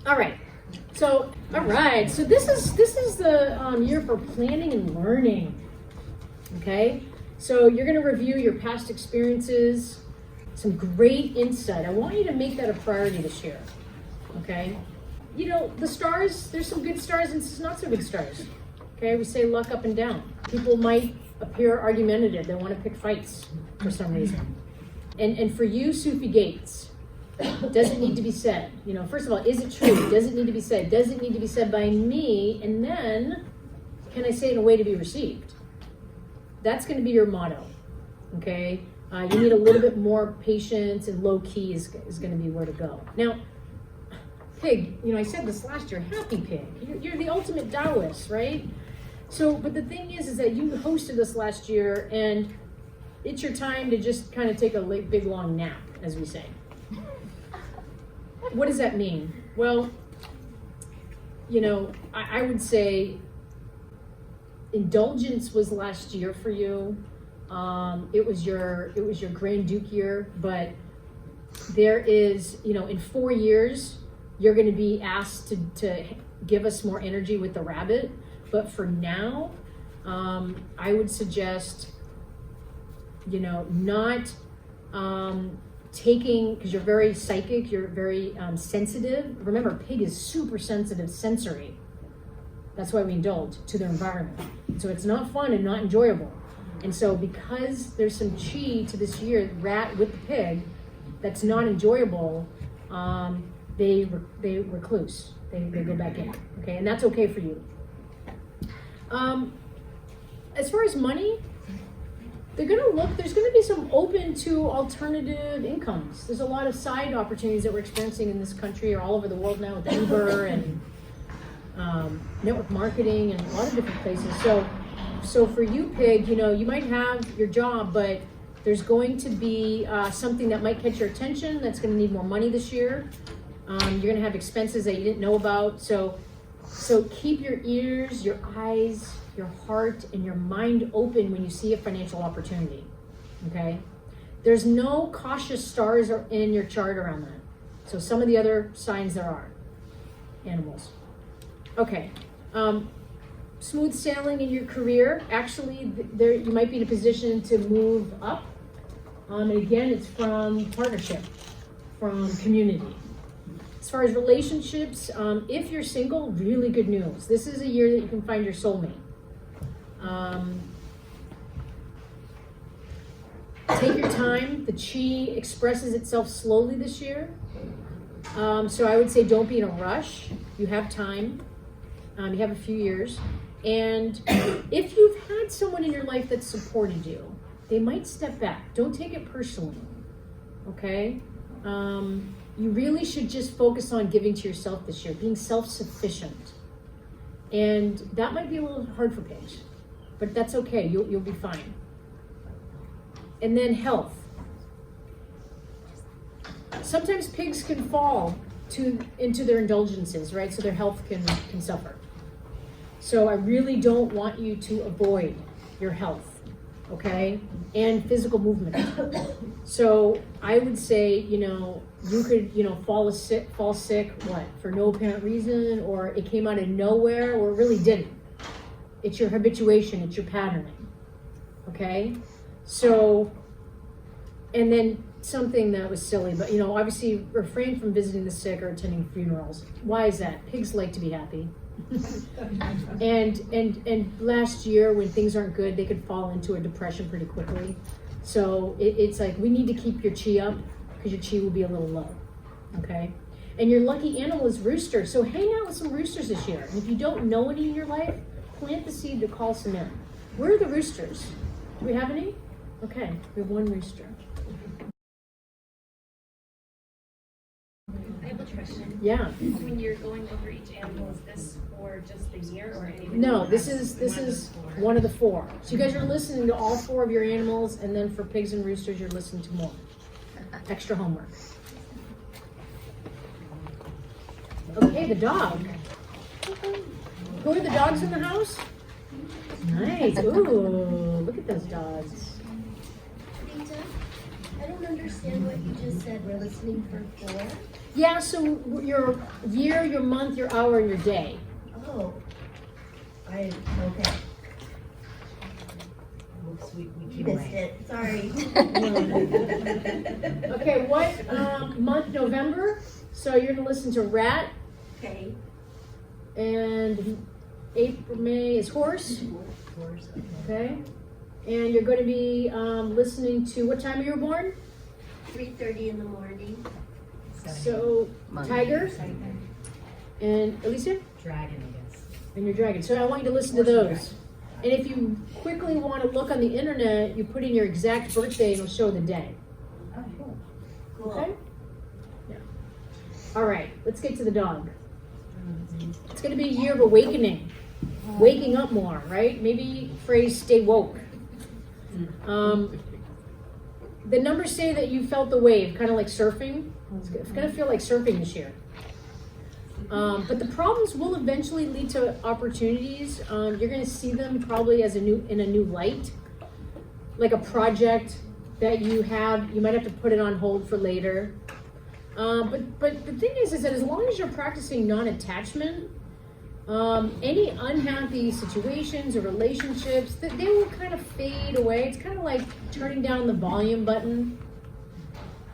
All right. So this is the year for planning and learning. Okay. So you're going to review your past experiences, some great insight. I want you to make that a priority this year. Okay. You know, the stars, there's some good stars and some not so good stars. Okay, we say luck up and down. People might appear argumentative. They want to pick fights for some reason. And for you, Sufi Gates, does it need to be said? You know, first of all, is it true? Does it need to be said? Does it need to be said by me? And then, can I say it in a way to be received? That's going to be your motto. Okay? You need a little bit more patience, and low key is going to be where to go. Now, pig, you know, I said this last year, happy pig. You're the ultimate Taoist, right? So, but the thing is that you hosted us last year, and it's your time to just kind of take a big long nap, as we say. What does that mean? Well, you know, I would say indulgence was last year for you. It was your Grand Duke year, but there is, you know, in 4 years, you're going to be asked to give us more energy with the rabbit. But for now, I would suggest, you know, not taking, because you're very psychic, you're very sensitive. Remember, pig is super sensitive sensory. That's why we indulge to their environment. So it's not fun and not enjoyable. And so because there's some chi to this year, rat with the pig, that's not enjoyable, they recluse. They go back in. Okay, and that's okay for you. As far as money, they're going to look, there's going to be some open to alternative incomes. There's a lot of side opportunities that we're experiencing in this country or all over the world now with Uber and network marketing and a lot of different places. So for you, pig, you know, you might have your job, but there's going to be something that might catch your attention that's going to need more money this year. You're going to have expenses that you didn't know about. So keep your ears, your eyes, your heart, and your mind open when you see a financial opportunity, okay? There's no cautious stars in your chart around that. So some of the other signs there are. animals. Okay. Smooth sailing in your career. Actually, there you might be in a position to move up. And again, it's from partnership, from community. As far as relationships, if you're single, really good news. This is a year that you can find your soulmate. Take your time. The chi expresses itself slowly this year. So I would say don't be in a rush. You have time. You have a few years. And if you've had someone in your life that supported you, they might step back. Don't take it personally, okay? You really should just focus on giving to yourself this year, being self-sufficient. And that might be a little hard for Paige, but that's okay, you'll be fine. And then health. Sometimes pigs can fall into their indulgences, right? So their health can suffer. So I really don't want you to avoid your health, okay? And physical movement. So I would say, you could, fall sick, what? For no apparent reason, or it came out of nowhere, or it really didn't. It's your habituation, it's your patterning, okay? So, and then something that was silly, but obviously refrain from visiting the sick or attending funerals. Why is that? Pigs like to be happy. and last year when things aren't good, they could fall into a depression pretty quickly. So it's like we need to keep your chi up because your chi will be a little low. Okay? And your lucky animal is rooster. So hang out with some roosters this year. And if you don't know any in your life, plant the seed to call some in. Where are the roosters? Do we have any? Okay, we have one rooster. I have a question. Yeah. When you're going over each animal, is this for just the year or anything? No, this is one of the four. So you guys are listening to all four of your animals, and then for pigs and roosters, you're listening to more. Extra homework. Okay, the dog. Who are the dogs in the house? Nice. Ooh, look at those dogs. LeTa, I don't understand what you just said. We're listening for 4? Yeah, so your year, your month, your hour, and your day. Oh. Okay. Oops, we You keep missed away. it. Sorry. Okay, what month? November. So you're gonna listen to rat, Okay. and April, May is horse. Okay, and you're going to be listening to what time you were born? 3:30 in the morning. So tiger and Alicia, Dragon, I guess. and your dragon. So I want you to listen to those. And if you quickly want to look on the internet, you put in your exact birthday and it'll show the day. Oh, cool. Cool. Okay? Yeah. All right, let's get to the dog. It's going to be a year of awakening, waking up more, right? Maybe phrase stay woke. The numbers say that you felt the wave, kind of like surfing. It's going to feel like surfing this year. But the problems will eventually lead to opportunities. You're going to see them probably as in a new light, like a project that you might have to put it on hold for later. But the thing is that as long as you're practicing non-attachment, any unhappy situations or relationships, they will kind of fade away. It's kind of like turning down the volume button.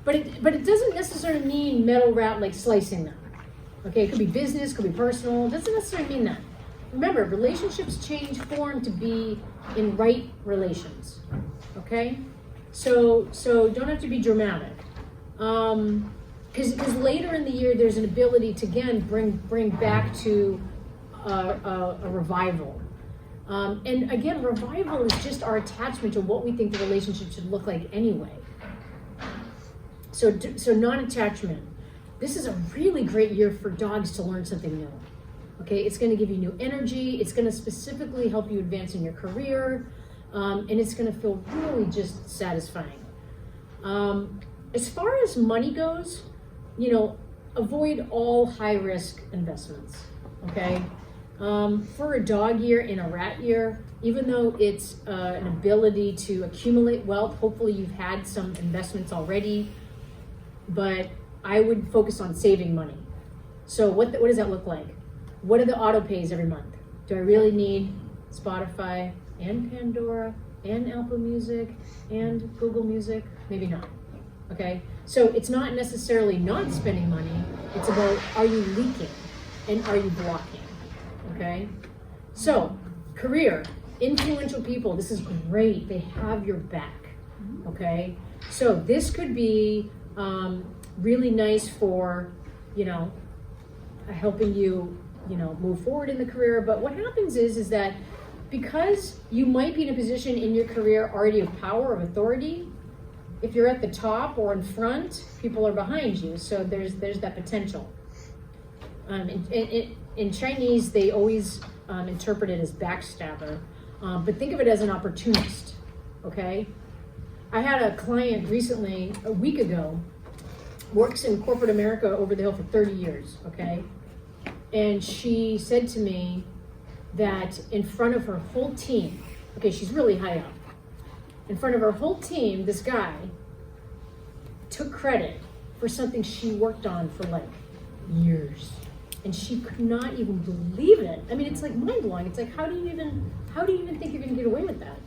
But it doesn't necessarily mean metal wrap, like slicing them. Okay, it could be business, could be personal. It doesn't necessarily mean that. Remember, relationships change form to be in right relations. Okay, so don't have to be dramatic. Because later in the year, there's an ability to again bring back to a revival. And again, revival is just our attachment to what we think the relationship should look like anyway. So non-attachment. This is a really great year for dogs to learn something new. Okay, it's going to give you new energy. It's going to specifically help you advance in your career, and it's going to feel really just satisfying. As far as money goes, avoid all high-risk investments. Okay, for a dog year and a rat year, even though it's an ability to accumulate wealth, hopefully you've had some investments already, but I would focus on saving money. So what does that look like? What are the auto pays every month? Do I really need Spotify and Pandora and Apple Music and Google Music? Maybe not. Okay, so it's not necessarily not spending money. It's about, are you leaking and are you blocking? Okay, so career, influential people. This is great. They have your back. Okay, so this could be really nice for, you know, helping you, you know, move forward in the career. But what happens is that because you might be in a position in your career already of power, of authority, if you're at the top or in front, people are behind you. So there's that potential. In Chinese, they always interpret it as backstabber, but think of it as an opportunist. Okay, I had a client recently, a week ago, works in corporate America over the hill for 30 years. Okay, and she said to me that in front of her whole team, okay, she's really high up. In front of her whole team, this guy took credit for something she worked on for like years. And she could not even believe it. I mean, it's like mind blowing. It's like, how do you even think you're gonna get away with that?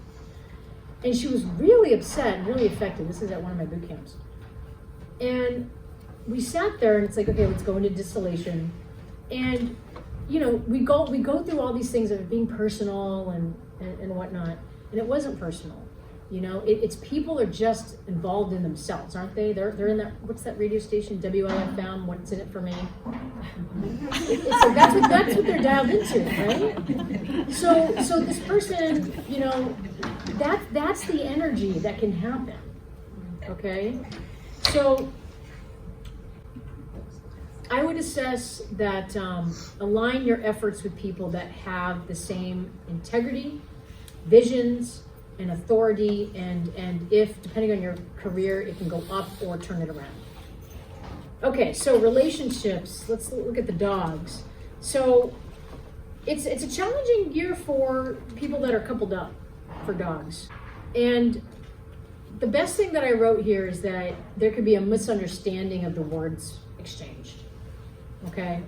And she was really upset and really affected. This is at one of my boot camps. And we sat there and it's like, okay, let's go into distillation. And you know, we go through all these things of being personal and whatnot. And it wasn't personal. You know, it's people are just involved in themselves, aren't they? They're in that, what's that radio station, WLFM, what's in it for me? So that's what they're dialed into, right? So this person, you know, that's the energy that can happen, okay? So I would assess that align your efforts with people that have the same integrity, visions, and authority, and if, depending on your career, it can go up or turn it around. Okay, so relationships, let's look at the dogs. So it's a challenging year for people that are coupled up for dogs. And the best thing that I wrote here is that there could be a misunderstanding of the words exchanged, okay?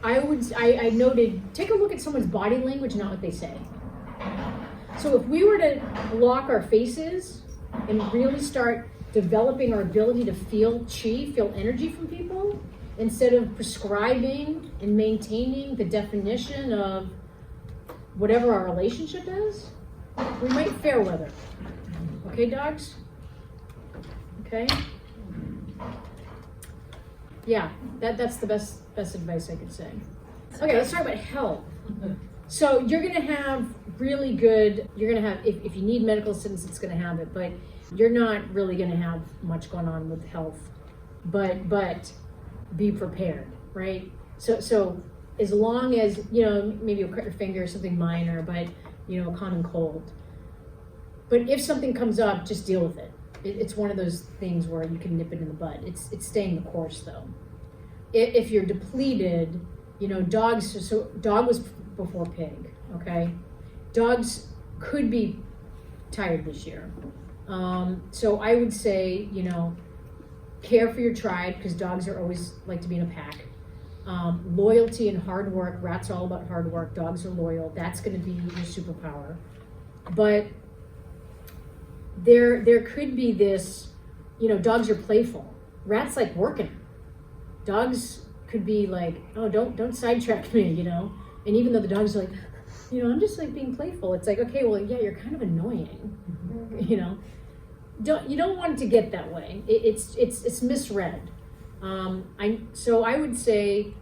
I noted, take a look at someone's body language, not what they say. So if we were to block our faces and really start developing our ability to feel chi, feel energy from people, instead of prescribing and maintaining the definition of whatever our relationship is, we might fair weather. Okay, dogs? Okay? Yeah, that's the best advice I could say. Okay, let's talk about health. So you're gonna have really good, if you need medical assistance, it's gonna have it, but you're not really gonna have much going on with health, but be prepared, right? So as long as, you know, maybe you'll cut your finger or something minor, but, you know, a common cold. But if something comes up, just deal with it. It's one of those things where you can nip it in the bud. It's staying the course though. If you're depleted, you know, dog was before pig, okay? Dogs could be tired this year. So I would say, you know, care for your tribe, because dogs are always like to be in a pack. Loyalty and hard work. Rats are all about hard work. Dogs are loyal. That's going to be your superpower. But there could be this, you know, dogs are playful. Rats like working. Dogs could be like, oh, don't sidetrack me, you know? And even though the dog's like, you know, I'm just like being playful. It's like, okay, well, yeah, you're kind of annoying, you know? You don't want it to get that way. It's misread. So I would say,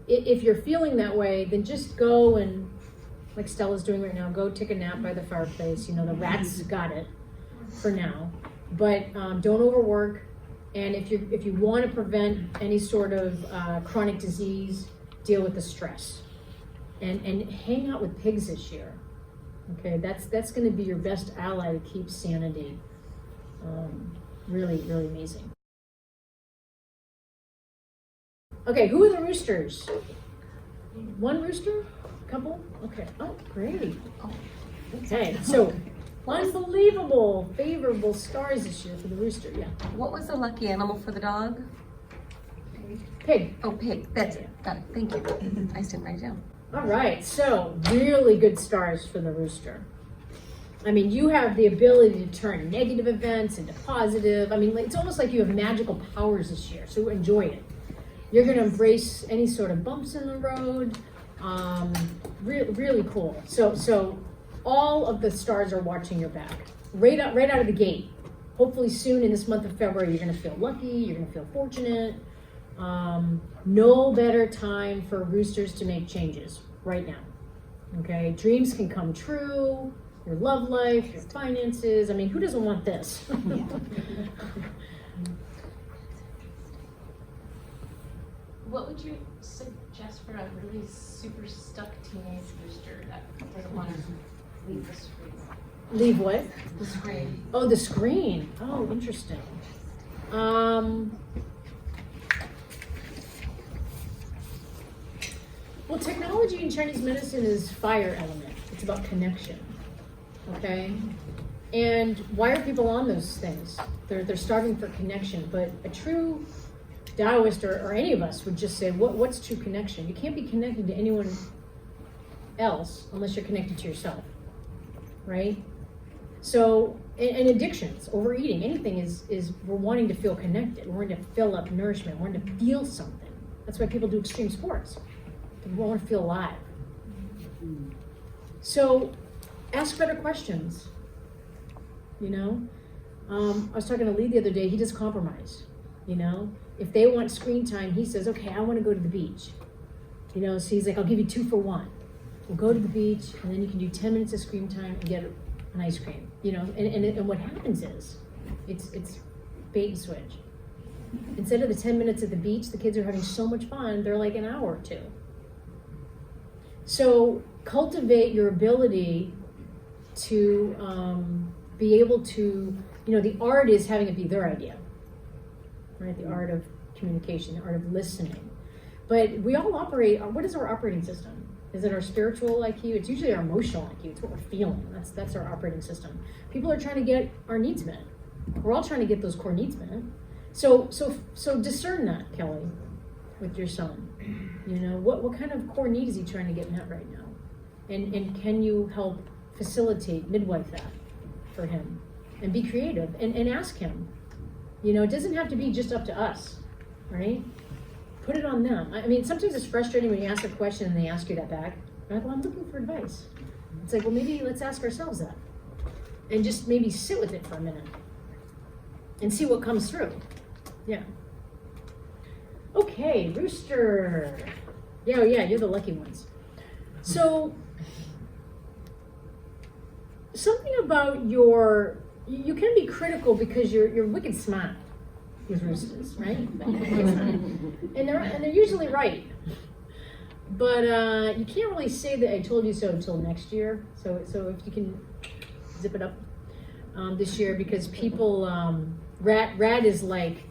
if you're feeling that way, then just go and, like Stella's doing right now, go take a nap by the fireplace. You know, the rats got it for now, but don't overwork. And if you want to prevent any sort of chronic disease, deal with the stress. And hang out with pigs this year. Okay, that's going to be your best ally to keep sanity. Really, really amazing. Okay, who are the roosters? One rooster? Couple? Okay. Oh, great. Okay, so unbelievable, favorable stars this year for the rooster. Yeah. What was the lucky animal for the dog? Pig. Oh, pig, that's it, got it, thank you. I just didn't write it down. All right, so really good stars for the rooster. I mean, you have the ability to turn negative events into positive. I mean, it's almost like you have magical powers this year, so enjoy it. You're gonna embrace any sort of bumps in the road. Really cool. So all of the stars are watching your back, right out of the gate. Hopefully soon in this month of February, you're gonna feel lucky, you're gonna feel fortunate. No better time for roosters to make changes right now. Okay, dreams can come true, your love life, your finances. I mean, who doesn't want this? What would you suggest for a really super stuck teenage rooster that doesn't want to leave the screen? Leave what? The screen. Oh, the screen. Oh, interesting. Well, technology in Chinese medicine is fire element. It's about connection. Okay? And why are people on those things? They're starving for connection, but a true Taoist or any of us would just say, what's true connection? You can't be connected to anyone else unless you're connected to yourself, right? So, and addictions, overeating, anything is we're wanting to feel connected. We're wanting to fill up nourishment. We're wanting to feel something. That's why people do extreme sports. They want to feel alive. So, ask better questions. You know, I was talking to Lee the other day. He does compromise. You know, if they want screen time, he says, "Okay, I want to go to the beach." You know, so he's like, "I'll give you 2 for 1. We'll go to the beach, and then you can do 10 minutes of screen time and get an ice cream." You know, and what happens is, it's bait and switch. Instead of the 10 minutes at the beach, the kids are having so much fun. They're like an hour or 2. So cultivate your ability to be able to, you know, the art is having it be their idea, right? The art of communication, the art of listening. But we all operate, what is our operating system? Is it our spiritual IQ? It's usually our emotional IQ. It's what we're feeling. That's our operating system. People are trying to get our needs met. We're all trying to get those core needs met. So discern that, Kelly, with your son. You know, what kind of core need is he trying to get met right now? And can you help facilitate, midwife that for him? And be creative and ask him. You know, it doesn't have to be just up to us, right? Put it on them. I mean, sometimes it's frustrating when you ask a question and they ask you that back. You're like, well, I'm looking for advice. It's like, well, maybe let's ask ourselves that. And just maybe sit with it for a minute. And see what comes through. Yeah. Okay, rooster. Yeah, you're the lucky ones. So, something about you can be critical because you're wicked smart. These roosters, right? and they're usually right. But you can't really say that I told you so until next year. So if you can zip it up this year, because people Rad is like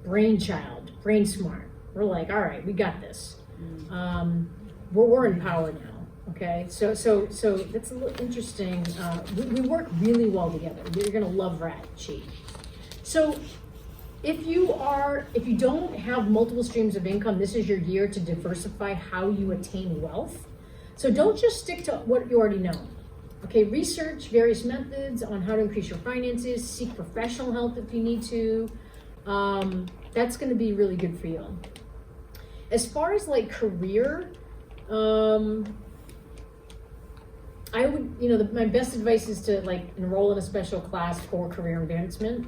brainchild, brain smart. We're like, all right, we got this. We're in power now. Okay, so that's a little interesting. We work really well together. You're gonna love Rad, Chi. So if you don't have multiple streams of income, this is your year to diversify how you attain wealth. So don't just stick to what you already know. Okay, research various methods on how to increase your finances, seek professional help if you need to. That's gonna be really good for you. As far as like career, I would, my best advice is to like enroll in a special class for career advancement.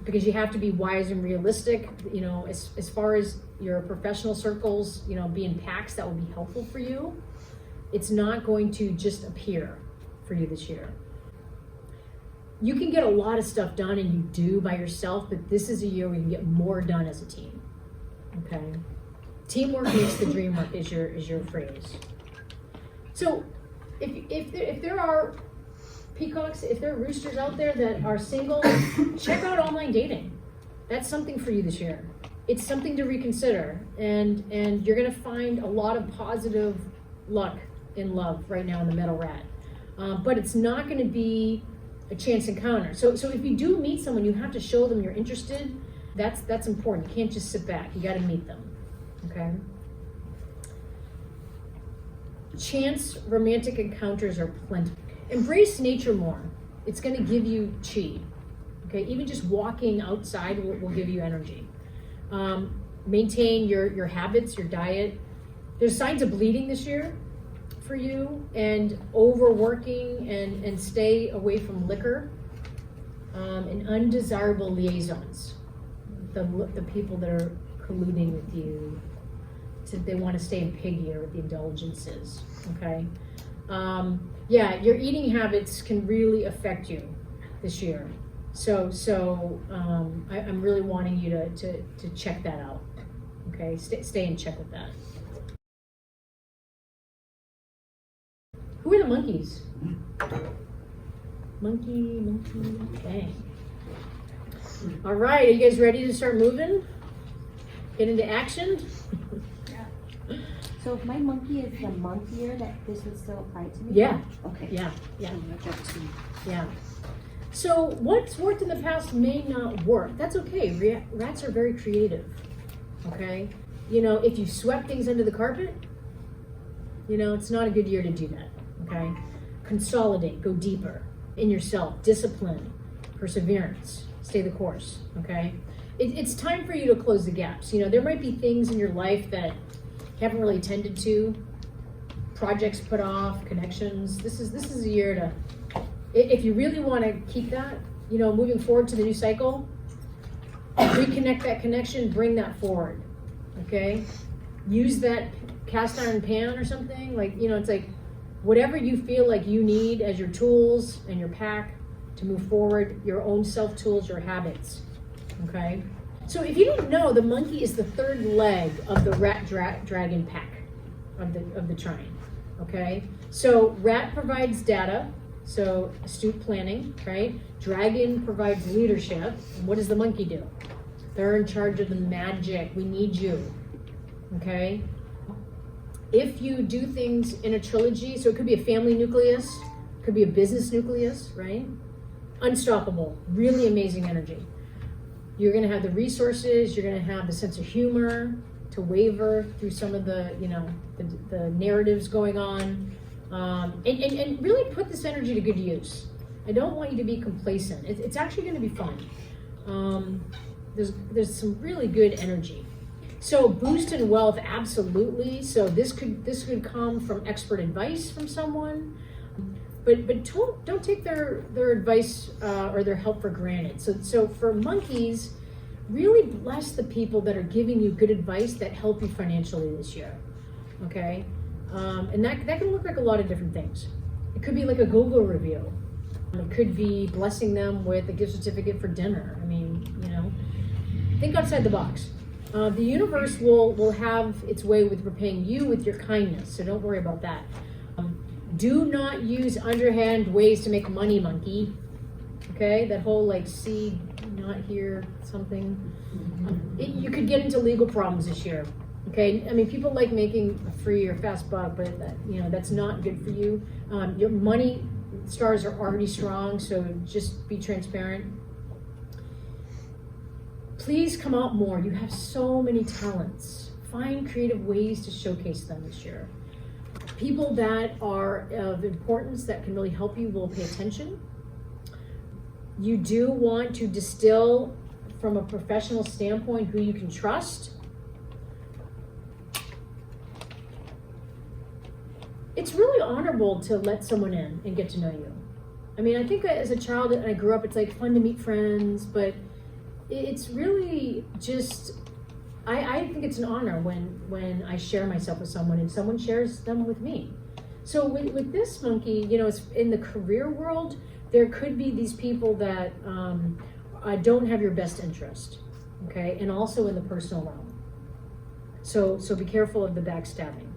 Because you have to be wise and realistic, as far as your professional circles, be in packs that will be helpful for you. It's not going to just appear for you this year. You can get a lot of stuff done, and you do by yourself, but this is a year where you can get more done as a team. Okay? Teamwork makes the dream work is your phrase. So if there are peacocks, if there are roosters out there that are single, check out online dating. That's something for you this year. It's something to reconsider, and you're gonna find a lot of positive luck in love right now in the metal rat. But it's not gonna be a chance encounter. So if you do meet someone, you have to show them you're interested. That's important. You can't just sit back. You got to meet them. Okay. Chance romantic encounters are plenty. Embrace nature more. It's going to give you chi. Okay. Even just walking outside will give you energy. Maintain your habits, your diet. There's signs of bleeding this year for you, and overworking, and stay away from liquor, and undesirable liaisons. The people that are colluding with you, they want to stay in pig ear with the indulgences. Okay. Yeah, your eating habits can really affect you this year. So I'm really wanting you to check that out. Okay, stay in check with that. Who are the monkeys? Monkey, bang. All right, are you guys ready to start moving? Get into action? So if my monkey is the monk year, that this would still apply to me? Yeah, Okay. yeah. So I've got two. Yeah. So what's worked in the past may not work. That's okay. Rats are very creative. Okay. You know, if you swept things under the carpet, you know, it's not a good year to do that. Okay. Consolidate, go deeper in yourself, discipline, perseverance, stay the course. Okay. It's time for you to close the gaps. You know, there might be things in your life that you haven't really attended to, projects put off, connections. This is a year to, if you really want to keep that, you know, moving forward to the new cycle, reconnect that connection, bring that forward. Okay. Use that cast iron pan or something, like, you know, it's like whatever you feel like you need as your tools and your pack to move forward, your own self tools, your habits. Okay. So if you don't know, the monkey is the third leg of the rat dragon pack of the trine. Okay. So rat provides data, so astute planning, right? Dragon provides leadership. And what does the monkey do? They're in charge of the magic. We need you. Okay. If you do things in a trilogy, so it could be a family nucleus, could be a business nucleus, right? Unstoppable, really amazing energy. You're going to have the resources, you're going to have the sense of humor to waver through some of the, you know, the narratives going on, and really put this energy to good use. I don't want you to be complacent. It's actually going to be fun. There's some really good energy. So boost in wealth, absolutely. So this could come from expert advice from someone, but don't take their advice or their help for granted. So for monkeys, really bless the people that are giving you good advice that help you financially this year. Okay, and that can look like a lot of different things. It could be like a Google review. It could be blessing them with a gift certificate for dinner. I mean, you know, think outside the box. The universe will have its way with repaying you with your kindness, so don't worry about that. Do not use underhand ways to make money, monkey. Okay, that whole like see, not hear something. You could get into legal problems this year. Okay, I mean, people like making a free or fast buck, but you know, that's not good for you. Your money stars are already strong, so just be transparent. Please come out more. You have so many talents. Find creative ways to showcase them this year. People that are of importance that can really help you will pay attention. You do want to distill from a professional standpoint who you can trust. It's really honorable to let someone in and get to know you. I mean, I think as a child and I grew up, it's like fun to meet friends, but it's really just, I think it's an honor when I share myself with someone and someone shares them with me. So with this monkey, you know, it's in the career world, there could be these people that don't have your best interest, okay? And also in the personal realm. So be careful of the backstabbing.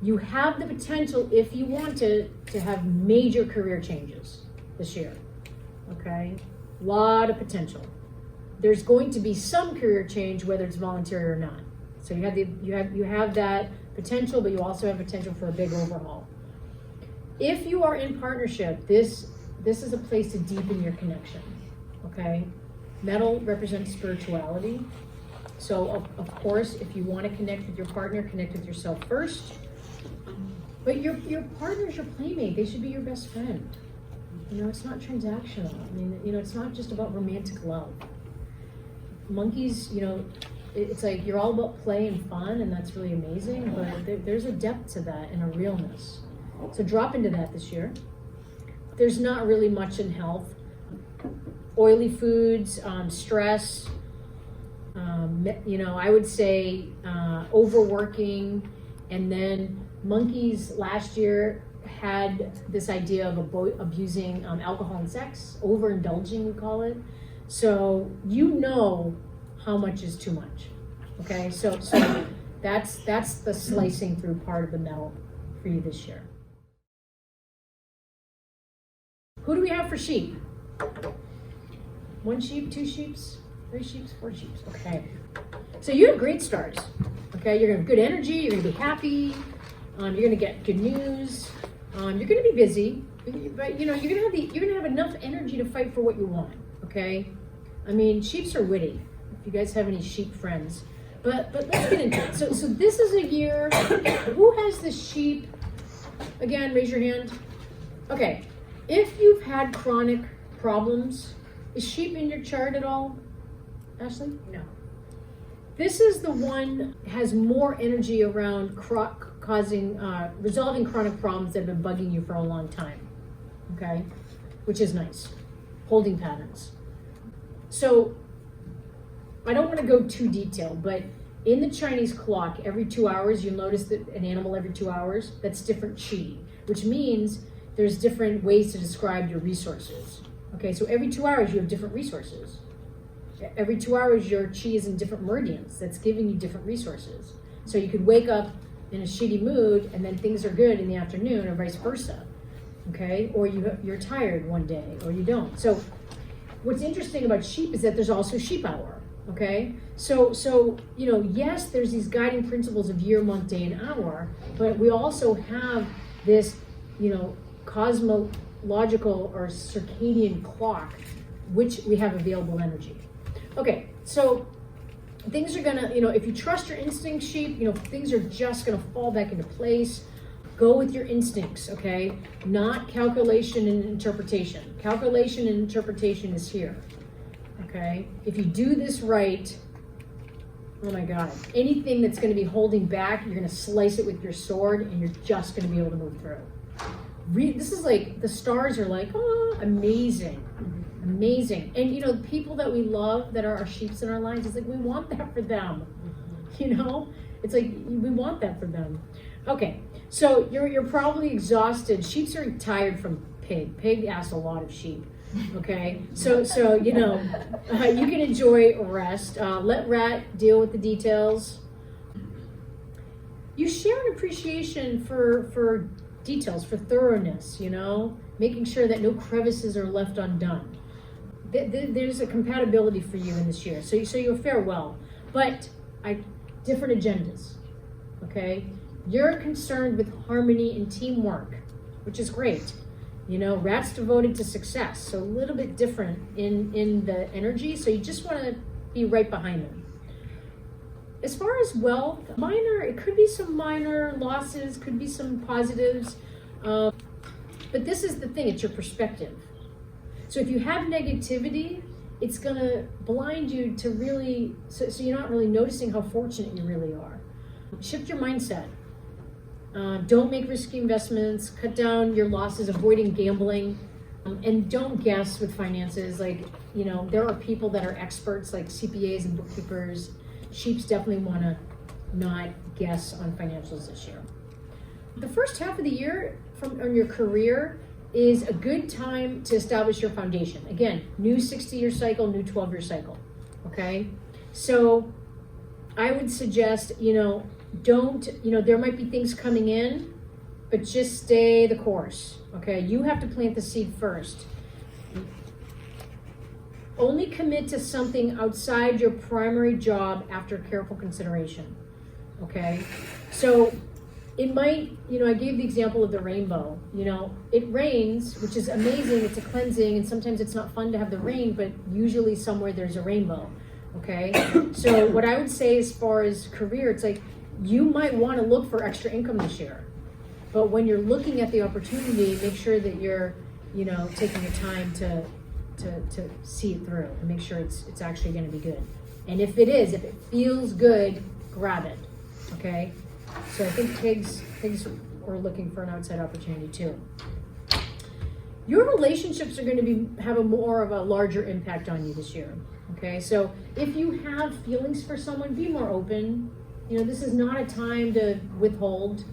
You have the potential, if you want to have major career changes this year, okay? A lot of potential. There's going to be some career change, whether it's voluntary or not. So you have that potential, but you also have potential for a big overhaul. If you are in partnership, this is a place to deepen your connection. Okay, Metal represents spirituality. So of course, if you want to connect with your partner, connect with yourself first. But your partner's your playmate. They should be your best friend. You know, it's not transactional. I mean, you know, it's not just about romantic love. Monkeys, you know, it's like you're all about play and fun, and that's really amazing, but there's a depth to that and a realness. So drop into that this year. There's not really much in health. Oily foods, stress, you know, I would say overworking, and then monkeys last year had this idea of abusing alcohol and sex, overindulging, we call it. So you know how much is too much, okay? So that's the slicing through part of the metal for you this year. Who do we have for sheep? 1 sheep, 2 sheeps, 3 sheeps, 4 sheeps, okay. So you have great stars, okay? You're gonna have good energy, you're gonna be happy, you're gonna get good news, you're gonna be busy, but you know, you're gonna have enough energy to fight for what you want, okay? I mean, sheeps are witty, if you guys have any sheep friends. But let's get into it. So this is a year, who has the sheep? Again, raise your hand. Okay, if you've had chronic problems, is sheep in your chart at all, Ashley? No. This is the one has more energy around resolving chronic problems that have been bugging you for a long time, okay? Which is nice. Holding patterns. So, I don't want to go too detailed, but in the Chinese clock, every 2 hours, you'll notice that an animal every 2 hours, that's different qi, which means there's different ways to describe your resources. Okay, so every 2 hours, you have different resources. Every 2 hours, your qi is in different meridians. That's giving you different resources. So you could wake up in a shitty mood, and then things are good in the afternoon, or vice versa. Okay, or you're tired one day, or you don't. So what's interesting about sheep is that there's also sheep hour. Okay, so you know, yes, there's these guiding principles of year, month, day, and hour, but we also have this, you know, cosmological or circadian clock, which we have available energy. Okay, so things are gonna, you know, if you trust your instincts, sheep, you know, things are just gonna fall back into place. Go with your instincts, okay? Not calculation and interpretation. Calculation and interpretation is here, okay? If you do this right, oh my God, anything that's gonna be holding back, you're gonna slice it with your sword, and you're just gonna be able to move through. This is like, the stars are like, oh, amazing. Amazing. And you know, the people that we love that are our sheeps in our lives, it's like we want that for them. You know? It's like we want that for them. Okay, so you're probably exhausted. Sheeps are tired from pig. Pig asks a lot of sheep. Okay, so you know, you can enjoy rest. Let rat deal with the details. You share an appreciation for details, for thoroughness, you know, making sure that no crevices are left undone. There's a compatibility for you in this year, so you'll fare well, but different agendas, okay? You're concerned with harmony and teamwork, which is great. You know, rat's devoted to success, so a little bit different in the energy, so you just want to be right behind them. As far as wealth, it could be some minor losses, could be some positives, but this is the thing, it's your perspective. So if you have negativity, it's gonna blind you to really, so you're not really noticing how fortunate you really are. Shift your mindset. Don't make risky investments, cut down your losses, avoiding gambling, and don't guess with finances. Like, you know, there are people that are experts like CPAs and bookkeepers. Sheeps definitely wanna not guess on financials this year. The first half of the year on your career is a good time to establish your foundation. Again, new 60-year cycle, new 12-year cycle, okay? So I would suggest, you know, there might be things coming in, but just stay the course, okay? You have to plant the seed first. Only commit to something outside your primary job after careful consideration, okay? So it might, I gave the example of the rainbow. It rains, which is amazing. It's a cleansing, and sometimes it's not fun to have the rain, but usually somewhere there's a rainbow. Okay? So what I would say as far as career, it's like you might want to look for extra income this year. But when you're looking at the opportunity, make sure that you're, taking the time to see it through and make sure it's actually going to be good. And if it feels good, grab it. Okay? So I think pigs are looking for an outside opportunity too. Your relationships are going to have more of a larger impact on you this year. Okay? So if you have feelings for someone, be more open. This is not a time to withhold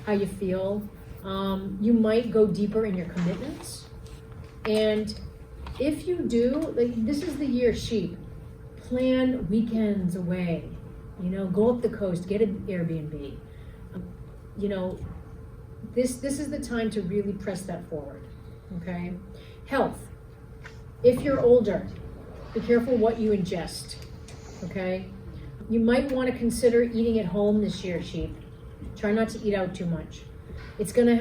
how you feel. You might go deeper in your commitments. And if you do, this is the year sheep. Plan weekends away. Go up the coast, get an Airbnb. This is the time to really press that forward. Okay? Health. If you're older, be careful what you ingest. Okay? You might want to consider eating at home this year, sheep. Try not to eat out too much. You're gonna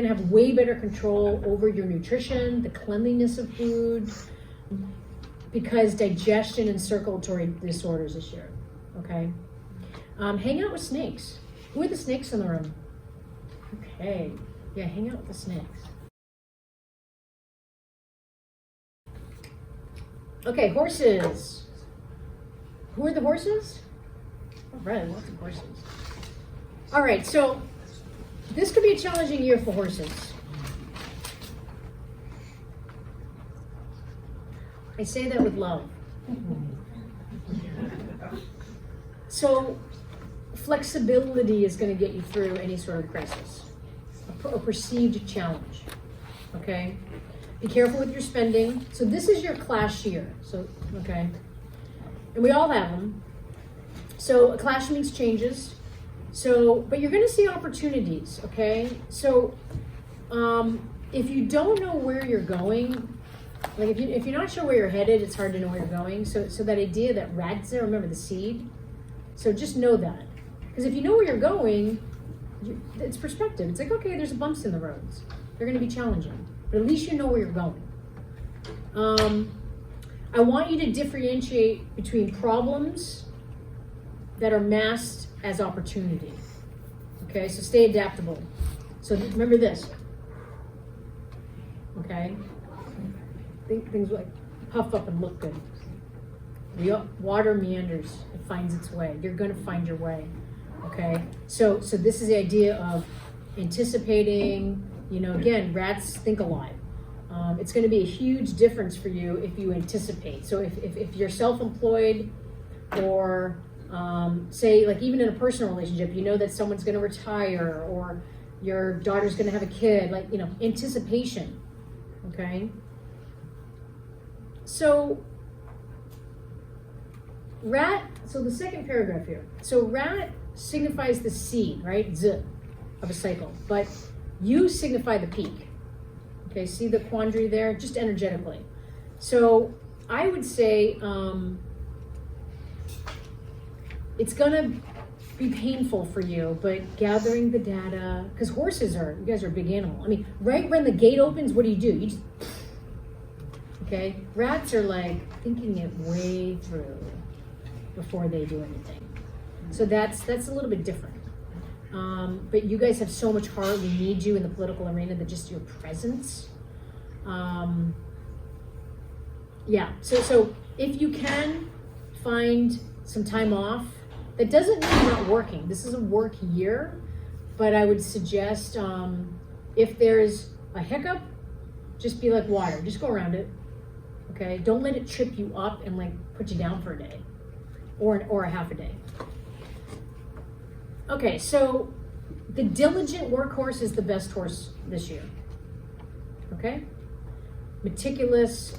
have way better control over your nutrition, the cleanliness of food, because digestion and circulatory disorders this year. Okay? Hang out with snakes. Who are the snakes in the room? Okay. Yeah, hang out with the snakes. Okay, horses. Who are the horses? All right, lots of horses. All right, so this could be a challenging year for horses. I say that with love. So flexibility is going to get you through any sort of crisis, a perceived challenge. Okay? Be careful with your spending. So this is your clash year. So, okay? And we all have them. So a clash means changes. So, but you're going to see opportunities, okay? So, if you don't know where you're going, like if you're not sure where you're headed, it's hard to know where you're going. So that idea that rad's there, remember the seed? So just know that. Because if you know where you're going, it's perspective. It's like, okay, there's bumps in the roads. They're going to be challenging. But at least you know where you're going. I want you to differentiate between problems that are masked as opportunity. Okay, so stay adaptable. So remember this. Okay? Things like puff up and look good. The water meanders, it finds its way. You're going to find your way. Okay? So this is the idea of anticipating, again, rats think alive. It's going to be a huge difference for you if you anticipate. So if you're self-employed or say, like even in a personal relationship, you know that someone's going to retire or your daughter's going to have a kid, anticipation. Okay? So the second paragraph here. So rat signifies the seed, right? Z of a cycle. But you signify the peak. Okay, see the quandary there? Just energetically. So I would say it's gonna be painful for you, but gathering the data, because you guys are a big animal. I mean, right when the gate opens, what do? You just, okay? Rats are like thinking it way through before they do anything. So that's a little bit different. But you guys have so much heart. We need you in the political arena, that just your presence. Yeah, so if you can find some time off, that doesn't mean you're not working. This is a work year, but I would suggest if there's a hiccup, just be like water. Just go around it, okay? Don't let it trip you up and put you down for a day or a half a day. Okay, so the diligent workhorse is the best horse this year. Okay? Meticulous,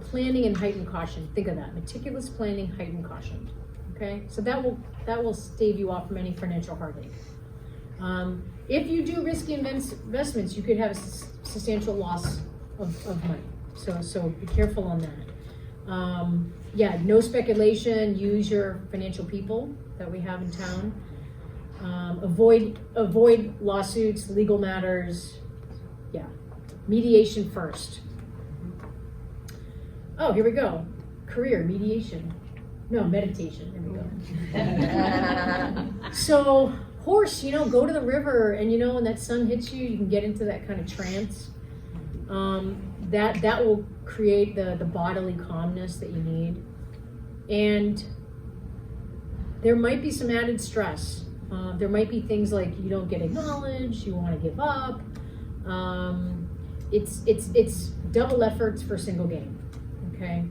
planning and heightened caution. Think of that. Meticulous planning, heightened caution. Okay? So that will stave you off from any financial heartache. If you do risky investments, you could have a substantial loss of money. So be careful on that. No speculation. Use your financial people that we have in town. Avoid lawsuits, legal matters. Yeah, mediation first. Oh, here we go. Career, mediation. No, meditation. There we go. So, horse, go to the river, and when that sun hits you, you can get into that kind of trance. That will create the bodily calmness that you need. And there might be some added stress. There might be things like you don't get acknowledged, you want to give up. It's double efforts for a single game. Okay,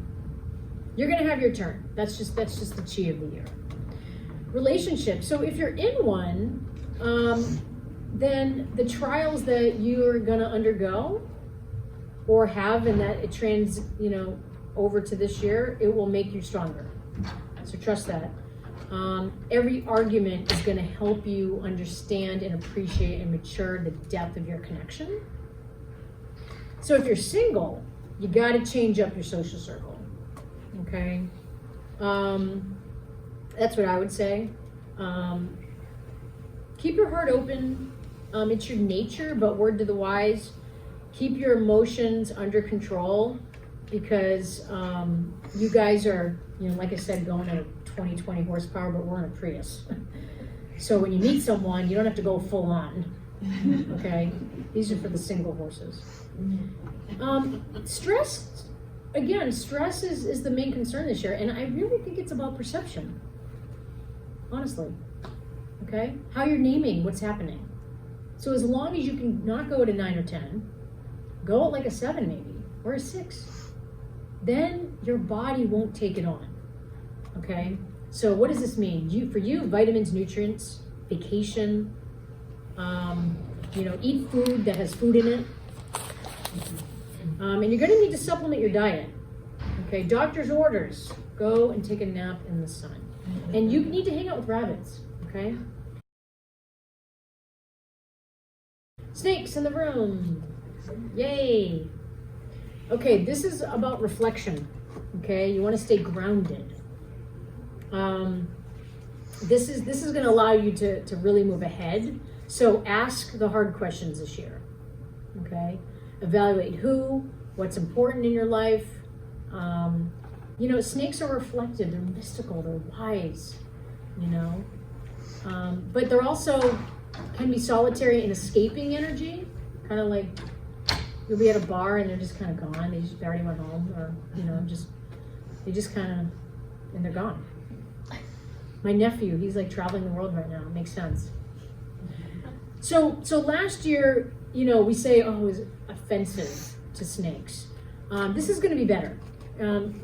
you're gonna have your turn. That's just the chi of the year. Relationship. So if you're in one, then the trials that you're gonna undergo or have, and that it over to this year, it will make you stronger. So trust that. Every argument is going to help you understand and appreciate and mature the depth of your connection. So if you're single, you got to change up your social circle. Okay, that's what I would say. Keep your heart open. It's your nature, but word to the wise, keep your emotions under control, because you guys are, like I said, going at a 20 horsepower, but we're in a Prius. So when you meet someone, you don't have to go full on. Okay, these are for the single horses. Stress, again, stress is the main concern this year, and I really think it's about perception, honestly. Okay, how you're naming what's happening. So as long as you can not go at a 9 or 10, go at like a 7 maybe, or a 6, then your body won't take it on. Okay, so what does this mean? For you, vitamins, nutrients, vacation, eat food that has food in it. And you're gonna need to supplement your diet. Okay, doctor's orders, go and take a nap in the sun. And you need to hang out with rabbits, okay? Snakes in the room, yay. Okay, this is about reflection, okay? You wanna stay grounded. This is gonna allow you to really move ahead. So ask the hard questions this year, okay? Evaluate what's important in your life. Snakes are reflective, they're mystical, they're wise, but they're also can be solitary and escaping energy, kind of like you'll be at a bar and they're just kind of gone, they already went home, or they just kind of, and they're gone. My nephew, he's like traveling the world right now, it makes sense. So last year, we say, it was offensive to snakes. This is going to be better.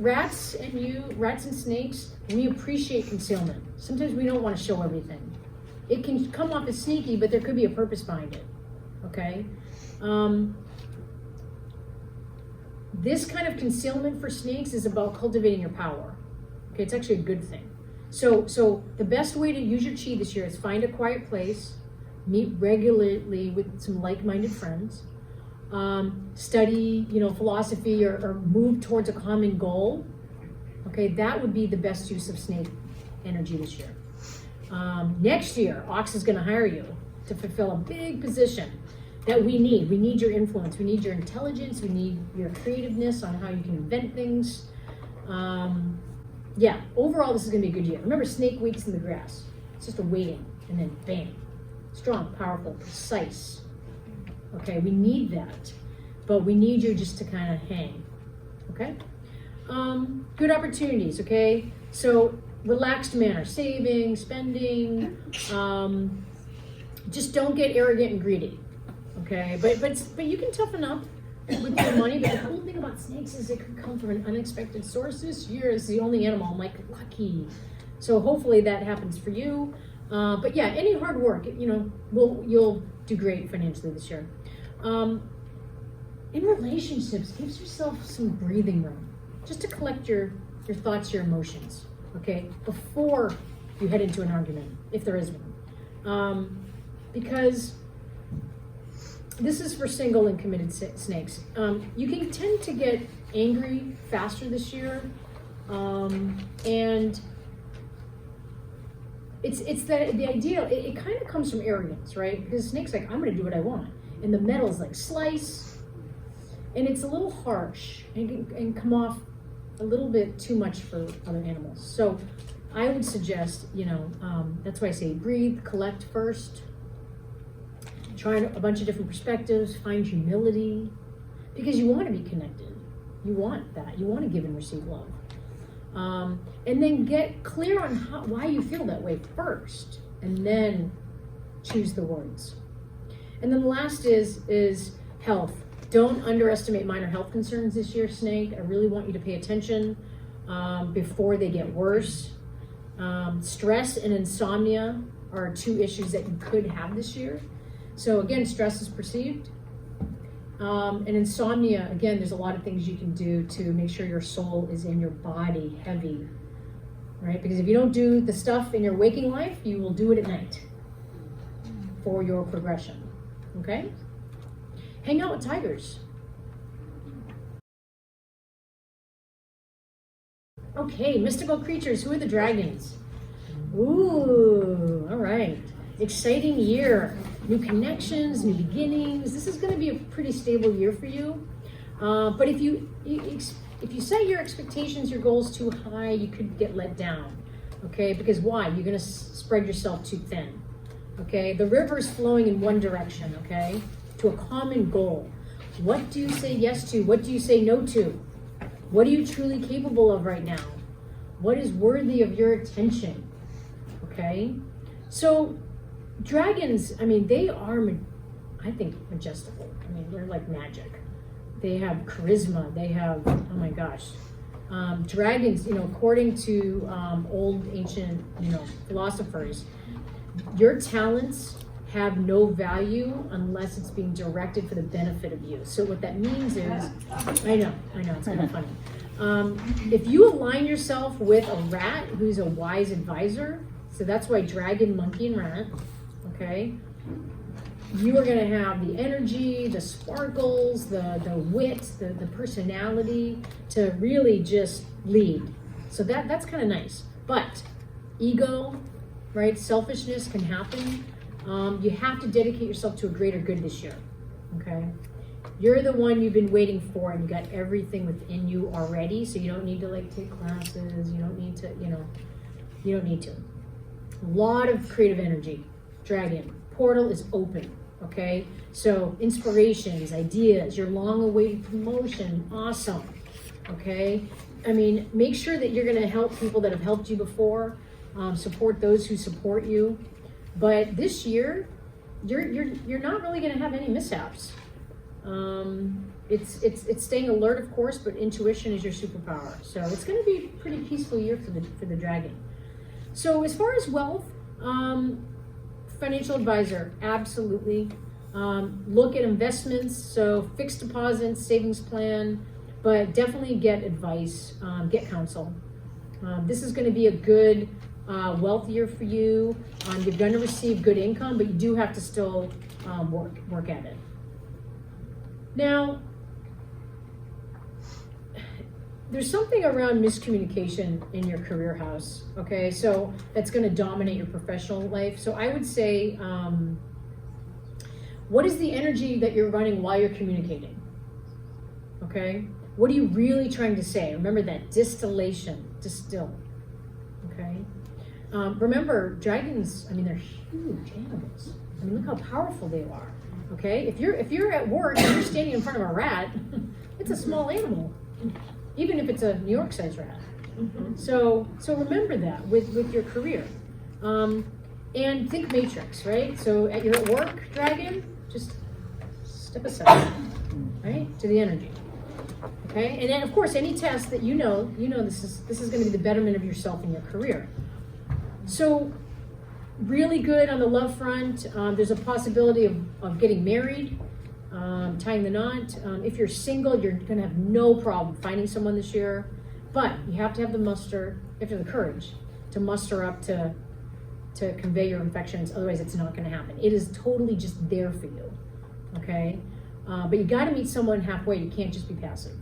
Rats and snakes, we appreciate concealment. Sometimes we don't want to show everything. It can come off as sneaky, but there could be a purpose behind it. Okay? This kind of concealment for snakes is about cultivating your power. Okay, it's actually a good thing. So the best way to use your chi this year is find a quiet place, meet regularly with some like-minded friends, study, philosophy, or move towards a common goal. Okay, that would be the best use of snake energy this year. Next year, Ox is going to hire you to fulfill a big position that we need. We need your influence. We need your intelligence. We need your creativeness on how you can invent things. Overall, this is going to be a good year. Remember, snake waits in the grass. It's just a waiting, and then bam. Strong, powerful, precise. Okay, we need that, but we need you just to kind of hang. Okay, good opportunities. Okay, so relaxed manner, saving, spending. Just don't get arrogant and greedy. Okay, but you can toughen up with your money. But the cool thing about snakes is it could come from an unexpected source. This year is the only animal I'm like lucky. So hopefully that happens for you. But yeah, any hard work, you'll do great financially this year. In relationships, give yourself some breathing room, just to collect your thoughts, your emotions, okay, before you head into an argument, if there is one. Because this is for single and committed snakes. You can tend to get angry faster this year, and it's the idea, it kind of comes from arrogance, right? Because snake's like, I'm gonna do what I want. And the metal's like, slice. And it's a little harsh and come off a little bit too much for other animals. So I would suggest, that's why I say breathe, collect first, try a bunch of different perspectives, find humility, because you want to be connected. You want that. You want to give and receive love. And then get clear on why you feel that way first, and then choose the words. And then the last is health. Don't underestimate minor health concerns this year, Snake. I really want you to pay attention before they get worse. Stress and insomnia are two issues that you could have this year. So again, stress is perceived. And insomnia, again, there's a lot of things you can do to make sure your soul is in your body heavy, right? Because if you don't do the stuff in your waking life, you will do it at night for your progression, okay? Hang out with tigers. Okay, mystical creatures, who are the dragons? Ooh, all right. Exciting year. New connections, new beginnings. This is going to be a pretty stable year for you. But if you set your expectations, your goals too high, you could get let down. Okay, because why? You're going to spread yourself too thin. Okay, the river is flowing in one direction. Okay, to a common goal. What do you say yes to? What do you say no to? What are you truly capable of right now? What is worthy of your attention? Okay, so dragons, I mean, they are, I think, majestical. I mean, they're like magic. They have charisma. They have, oh my gosh. Dragons, according to old ancient, philosophers, your talents have no value unless it's being directed for the benefit of you. So what that means is, I know, it's kind of funny. If you align yourself with a rat who's a wise advisor, so that's why dragon, monkey, and rat, okay, you are going to have the energy, the sparkles, the wit, the personality to really just lead. So that's kind of nice. But ego, right, selfishness can happen. You have to dedicate yourself to a greater good this year, okay? You're the one you've been waiting for, and you got everything within you already, so you don't need to take classes. You don't need to, you don't need to. A lot of creative energy. Dragon, portal is open, okay? So inspirations, ideas, your long-awaited promotion, awesome, okay? I mean, make sure that you're gonna help people that have helped you before, support those who support you. But this year, you're not really gonna have any mishaps. It's staying alert, of course, but intuition is your superpower. So it's gonna be a pretty peaceful year for the dragon. So as far as wealth, financial advisor, absolutely. Look at investments, so fixed deposits, savings plan, but definitely get advice, get counsel. This is going to be a good wealth year for you. You're going to receive good income, but you do have to still work at it. Now, there's something around miscommunication in your career house, okay? So that's going to dominate your professional life. So I would say, what is the energy that you're running while you're communicating? Okay? What are you really trying to say? Remember that distillation, distill, okay? Remember, dragons, I mean, they're huge animals. I mean, look how powerful they are, okay? If you're at work and you're standing in front of a rat, it's a small animal. Even if it's a New York-sized rat. Mm-hmm. So remember that with your career. And think matrix, right? So you're at work, dragon, just step aside, right? To the energy. Okay? And then of course any test that you know this is gonna be the betterment of yourself in your career. So really good on the love front. There's a possibility of getting married. Tying the knot. If you're single, you're going to have no problem finding someone this year, but you have to have the courage to muster up to convey your affections. Otherwise, it's not going to happen. It is totally just there for you, okay? But you got to meet someone halfway. You can't just be passive,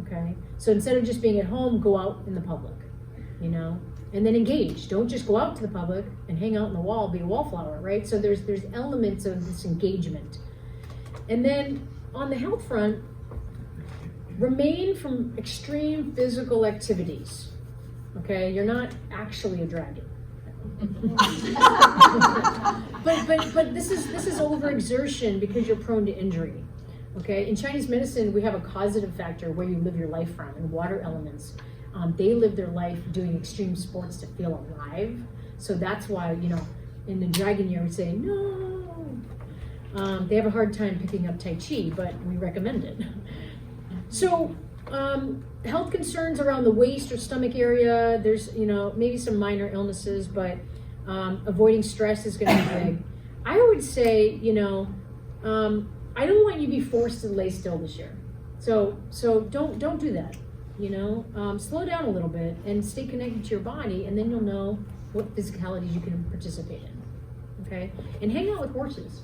okay? So instead of just being at home, go out in the public, and then engage. Don't just go out to the public and hang out in the wall, be a wallflower, right? So there's elements of this engagement. And then on the health front, remain from extreme physical activities. Okay, you're not actually a dragon. but this is overexertion because you're prone to injury. Okay, in Chinese medicine, we have a causative factor where you live your life from, and water elements. They live their life doing extreme sports to feel alive. So that's why, in the dragon year, we say, no. They have a hard time picking up Tai Chi, but we recommend it. So, health concerns around the waist or stomach area, there's, maybe some minor illnesses, but avoiding stress is going to be big. I would say, I don't want you to be forced to lay still this year. So don't do that. Slow down a little bit and stay connected to your body, and then you'll know what physicalities you can participate in. Okay, and hang out with horses.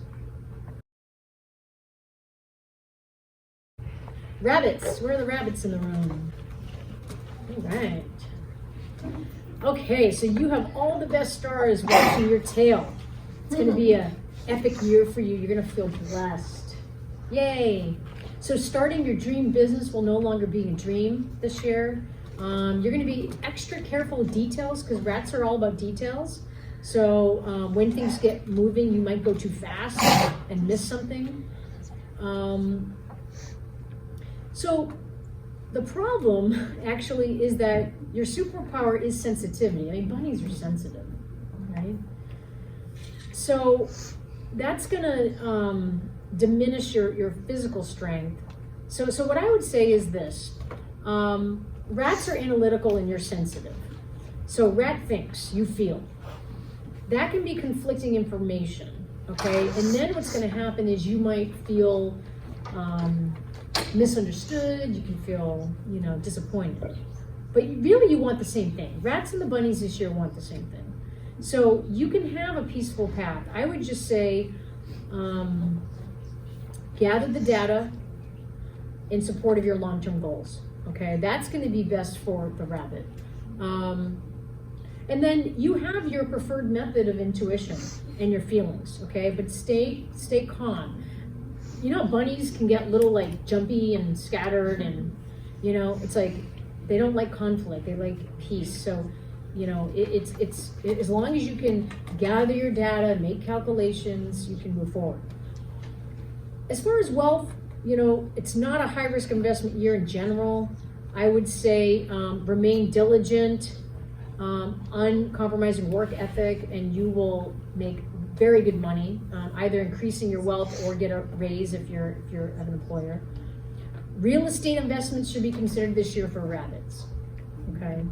Rabbits. Where are the rabbits in the room? All right. Okay, so you have all the best stars watching your tail. It's going to be an epic year for you. You're going to feel blessed. Yay. So starting your dream business will no longer be a dream this year. You're going to be extra careful with details because rats are all about details. So when things get moving, you might go too fast and miss something. So the problem actually is that your superpower is sensitivity. I mean, bunnies are sensitive, right? So that's gonna diminish your physical strength. So what I would say is this. Rats are analytical and you're sensitive. So rat thinks, you feel. That can be conflicting information, okay? And then what's gonna happen is you might feel misunderstood, you can feel, disappointed. But really you want the same thing. Rats and the bunnies this year want the same thing. So you can have a peaceful path. I would just say, gather the data in support of your long-term goals. Okay, that's going to be best for the rabbit. And then you have your preferred method of intuition and your feelings. Okay, but stay calm. Bunnies can get a little jumpy and scattered, and it's like they don't like conflict. They like peace. So it's as long as you can gather your data, make calculations, you can move forward. As far as wealth, it's not a high risk investment year in general. I would say remain diligent, uncompromising work ethic, and you will make very good money, either increasing your wealth or get a raise if you're an employer. Real estate investments should be considered this year for rabbits. Okay.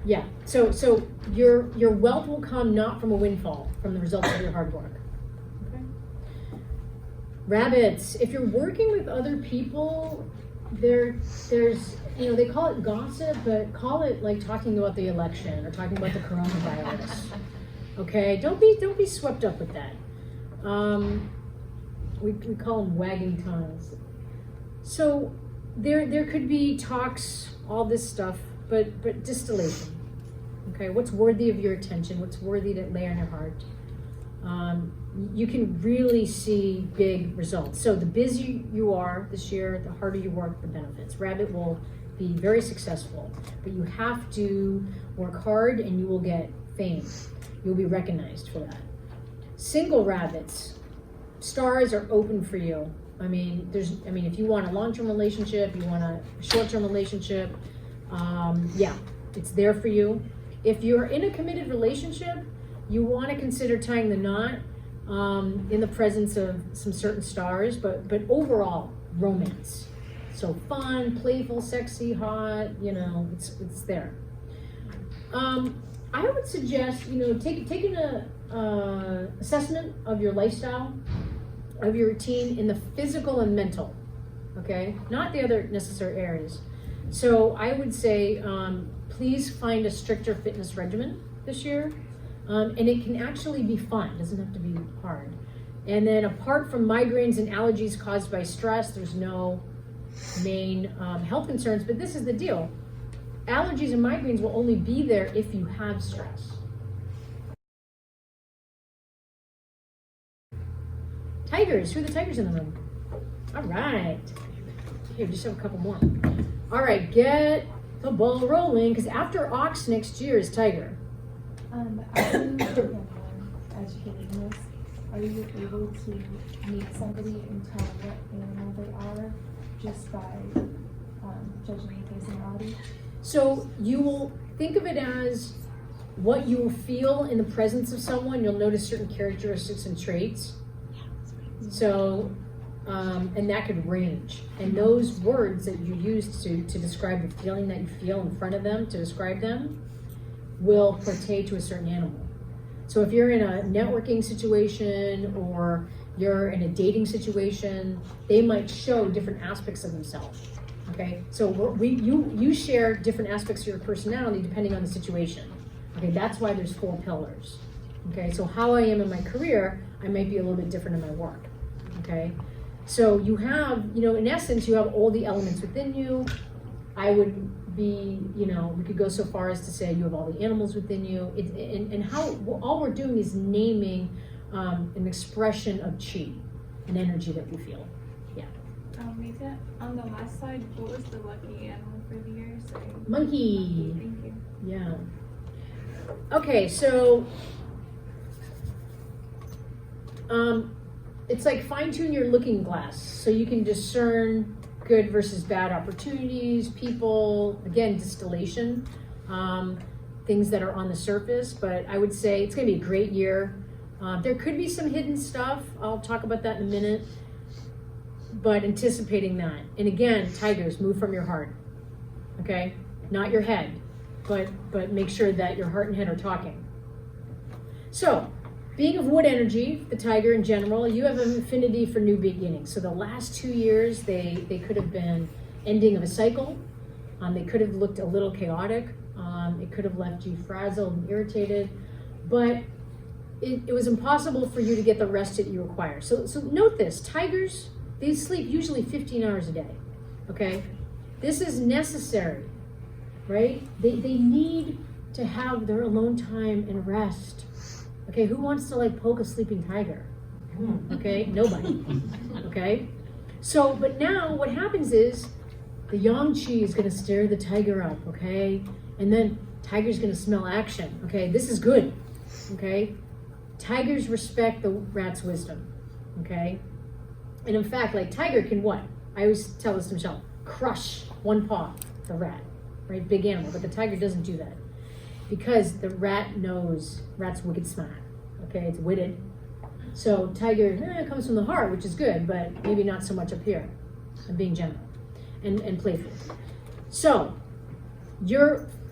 Yeah. So your wealth will come not from a windfall, from the results of your hard work. Okay. Rabbits. If you're working with other people, there's they call it gossip, but call it like talking about the election or talking about the coronavirus. Okay, don't be swept up with that. We call them wagging tongues. So there could be talks, all this stuff, but distillation. Okay, what's worthy of your attention? What's worthy to lay on your heart? You can really see big results. So the busier you are this year, the harder you work, the benefits. Rabbit will be very successful, but you have to work hard and you will get fame. You'll be recognized for that. Single rabbits, stars are open for you. If you want a long-term relationship, you want a short-term relationship, it's there for you. If you're in a committed relationship, you want to consider tying the knot in the presence of some certain stars, but overall, romance. So fun, playful, sexy, hot, it's there. I would suggest, taking a assessment of your lifestyle, of your routine in the physical and mental, okay? Not the other necessary areas. So I would say, please find a stricter fitness regimen this year. And it can actually be fun, it doesn't have to be hard. And then apart from migraines and allergies caused by stress, there's no main health concerns, but this is the deal. Allergies and migraines will only be there if you have stress. Tigers, who are the tigers in the room? All right. Here, just have a couple more. All right, get the ball rolling, because after ox next year is tiger. As you get more educated in this, are you able to meet somebody and tell what animal they are just by judging the personality? So you will think of it as what you will feel in the presence of someone. You'll notice certain characteristics and traits. So, and that could range. And those words that you use to describe the feeling that you feel in front of them, to describe them, will pertain to a certain animal. So if you're in a networking situation or you're in a dating situation, they might show different aspects of themselves. Okay, so you share different aspects of your personality depending on the situation. Okay, that's why there's 4 pillars. Okay, so how I am in my career, I might be a little bit different in my work. Okay, so you have, in essence, you have all the elements within you. I would be, we could go so far as to say you have all the animals within you. And how all we're doing is naming an expression of chi, an energy that we feel. LeTa, on the last slide, what was the lucky animal for the year? Sorry. Monkey. Thank you. Yeah. Okay, so it's like fine-tune your looking glass so you can discern good versus bad opportunities, people, again, distillation, things that are on the surface, but I would say it's gonna be a great year. There could be some hidden stuff. I'll talk about that in a minute, but anticipating that. And again, tigers, move from your heart, okay? Not your head, but make sure that your heart and head are talking. So, being of wood energy, the tiger in general, you have an affinity for new beginnings. So the last 2 years, they could have been ending of a cycle. They could have looked a little chaotic. It could have left you frazzled and irritated, but it was impossible for you to get the rest that you require. So note this, tigers, they sleep usually 15 hours a day, okay? This is necessary, right? They need to have their alone time and rest. Okay, who wants to poke a sleeping tiger? Okay, nobody. Okay, so but now what happens is the yang qi is going to stir the tiger up. Okay, and then tiger's going to smell action. Okay, this is good. Okay, tigers respect the rat's wisdom. Okay, and in fact, tiger can what? I always tell this to Michelle: crush one paw, the rat, right? Big animal, but the tiger doesn't do that. Because the rat knows, rat's wicked smart, okay, it's witted. So tiger comes from the heart, which is good, but maybe not so much up here. I'm being general and playful. So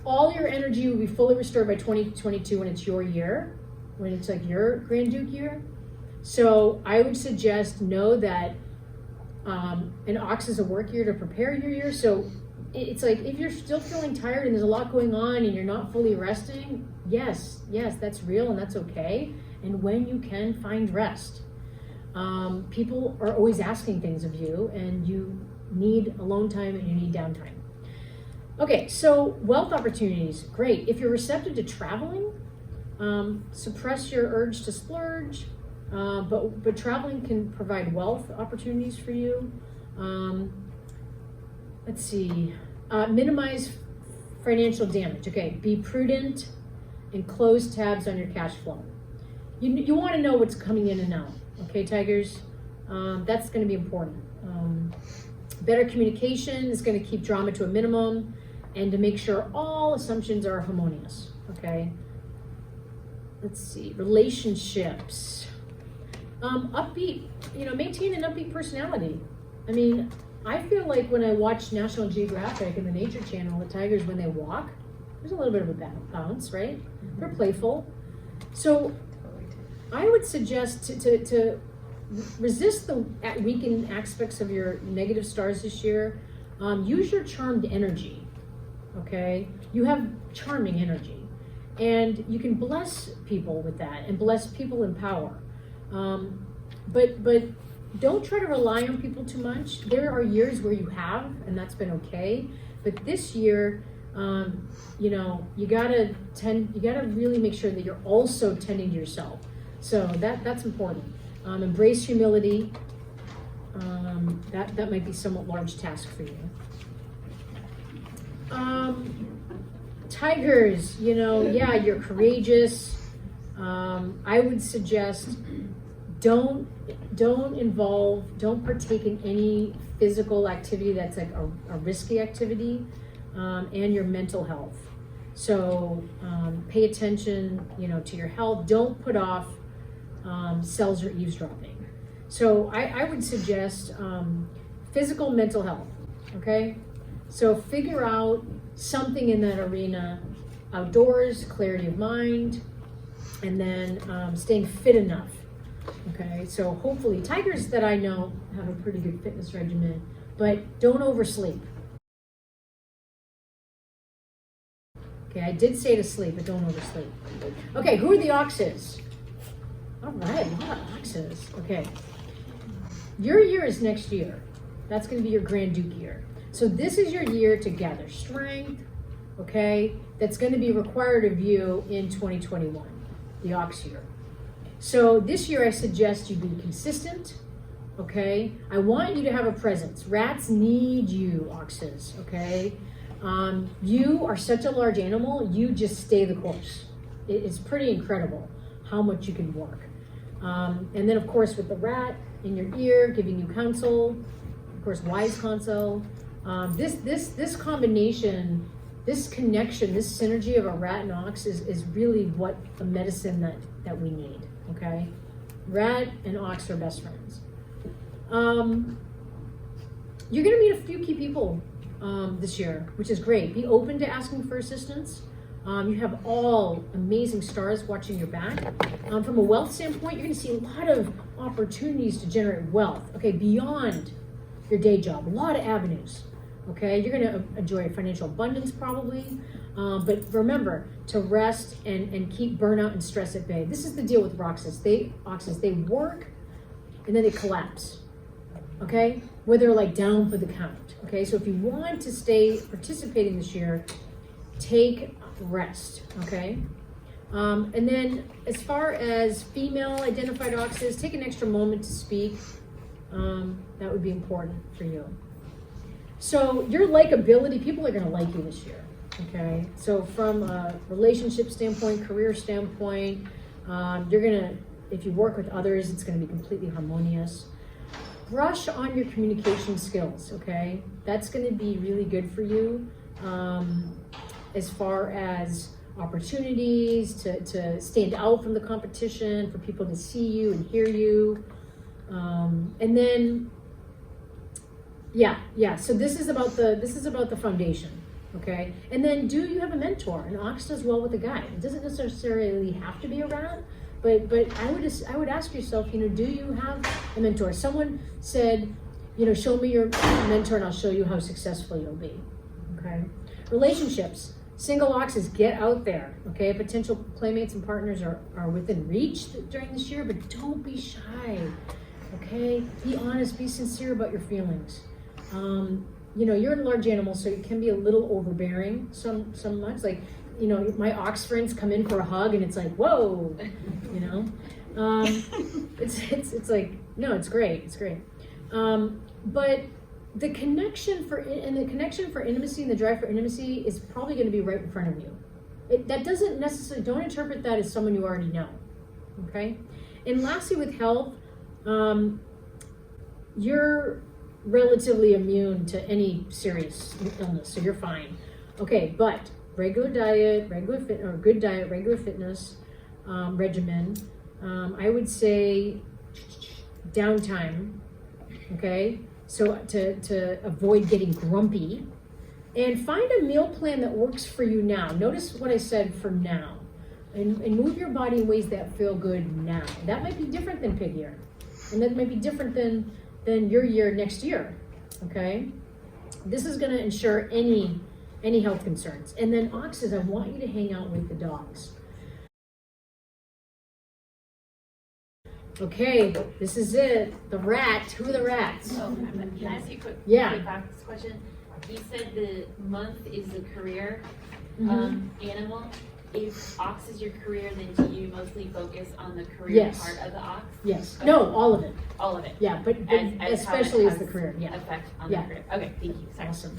all your energy will be fully restored by 2022 when it's your year, when it's your Grand Duke year. So I would suggest know that an ox is a work year to prepare your year. So it's if you're still feeling tired and there's a lot going on and you're not fully resting, yes, that's real and that's okay. And when you can, find rest. People are always asking things of you and you need alone time and you need downtime. Okay, so wealth opportunities, great. If you're receptive to traveling, suppress your urge to splurge, but traveling can provide wealth opportunities for you. Let's see, minimize financial damage. Okay, be prudent and close tabs on your cash flow. You want to know what's coming in and out. Okay, tigers, that's going to be important. Better communication is going to keep drama to a minimum and to make sure all assumptions are harmonious. Okay, let's see, relationships. Upbeat, maintain an upbeat personality. I mean, I feel like when I watch National Geographic and the Nature Channel, the tigers, when they walk, there's a little bit of a bounce, right? Mm-hmm. They're playful. So I would suggest to resist the weakened aspects of your negative stars this year. Use your charmed energy, okay? You have charming energy. And you can bless people with that and bless people in power. But don't try to rely on people too much. There are years where you have, and that's been okay. But this year, you know, you gotta really make sure that you're also tending to yourself. So that's important. Embrace humility. That might be a somewhat large task for you. Tigers, you know, yeah, you're courageous. I would suggest don't partake in any physical activity that's like a risky activity, and your mental health. So pay attention, you know, to your health. Don't put off cells or eavesdropping. So I would suggest physical, mental health, okay? So figure out something in that arena, outdoors, clarity of mind, and then staying fit enough, okay? So hopefully, tigers that I know have a pretty good fitness regimen, but don't oversleep. Okay, I did say to sleep, but don't oversleep. Okay, who are the oxes? All right, a lot of oxes. Okay, your year is next year. That's going to be your Grand Duke year. So this is your year to gather strength, okay? That's going to be required of you in 2021, the ox year. So this year I suggest you be consistent, okay? I want you to have a presence. Rats need you, oxes, okay? You are such a large animal, you just stay the course. It's pretty incredible how much you can work. And then of course with the rat in your ear, giving you counsel, of course wise counsel. This combination, this connection, this synergy of a rat and ox is really what the medicine that we need, okay? Rat and ox are best friends. You're gonna meet a few key people this year, which is great. Be open to asking for assistance. You have all amazing stars watching your back. From a wealth standpoint, you're gonna see a lot of opportunities to generate wealth, okay, beyond your day job, a lot of avenues, okay? You're gonna enjoy financial abundance probably, but remember to rest and keep burnout and stress at bay. This is the deal with oxes. They work and then they collapse, okay? Where they're like down for the count, okay? So if you want to stay participating this year, take rest, okay? And then as far as female identified oxes, take an extra moment to speak. That would be important for you. So your likability, people are gonna like you this year, okay? So from a relationship standpoint, career standpoint, you're gonna, if you work with others, it's gonna be completely harmonious. Brush on your communication skills, okay? That's gonna be really good for you as far as opportunities to stand out from the competition, for people to see you and hear you. And then, so this is about the foundation, okay? And then do you have a mentor? An ox does well with a guide. It doesn't necessarily have to be a rat, but I would ask yourself, you know, do you have a mentor? Someone said, you know, show me your mentor and I'll show you how successful you'll be, okay? Relationships, single oxes, get out there, okay? Potential playmates and partners are within reach during this year, but don't be shy, okay? Be honest, be sincere about your feelings. You know, you're a large animal, so you can be a little overbearing some months. Like, you know, my ox friends come in for a hug and it's like, whoa, you know? It's like, no, it's great, it's great. But the connection for intimacy and the drive for intimacy is probably going to be right in front of you. That doesn't necessarily, don't interpret that as someone you already know, okay? And lastly, with health, you're relatively immune to any serious illness, so you're fine. Okay, but regular diet, good diet, regular fitness regimen. I would say downtime, okay? So to avoid getting grumpy, and find a meal plan that works for you now. Notice what I said for now, and move your body in ways that feel good now. That might be different than pig year, and that might be different than your year next year, okay? This is gonna ensure any health concerns. And then oxes, I want you to hang out with the dogs. Okay, this is it. The rat. Who are the rats? So, can I ask you a quick, Yeah. quick back question? You said the month is a career Mhm. animal. If ox is your career, then do you mostly focus on the career Yes. part of the ox? Yes. No, all of it. All of it? Yeah, but As how it especially as has the career. Yeah. Effect on Yeah. the career. Okay, thank you. Sorry. Awesome.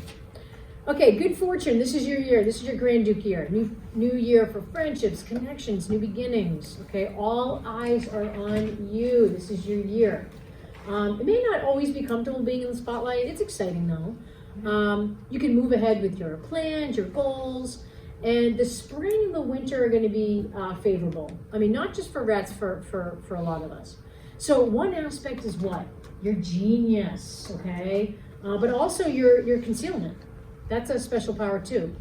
Okay, good fortune. This is your year. This is your Grand Duke year. New year for friendships, connections, new beginnings. Okay, all eyes are on you. This is your year. It may not always be comfortable being in the spotlight. It's exciting though. You can move ahead with your plans, your goals, and the spring and the winter are going to be favorable. I mean, not just for rats, for a lot of us. So one aspect is what? Your genius, okay? But also your concealment. That's a special power too.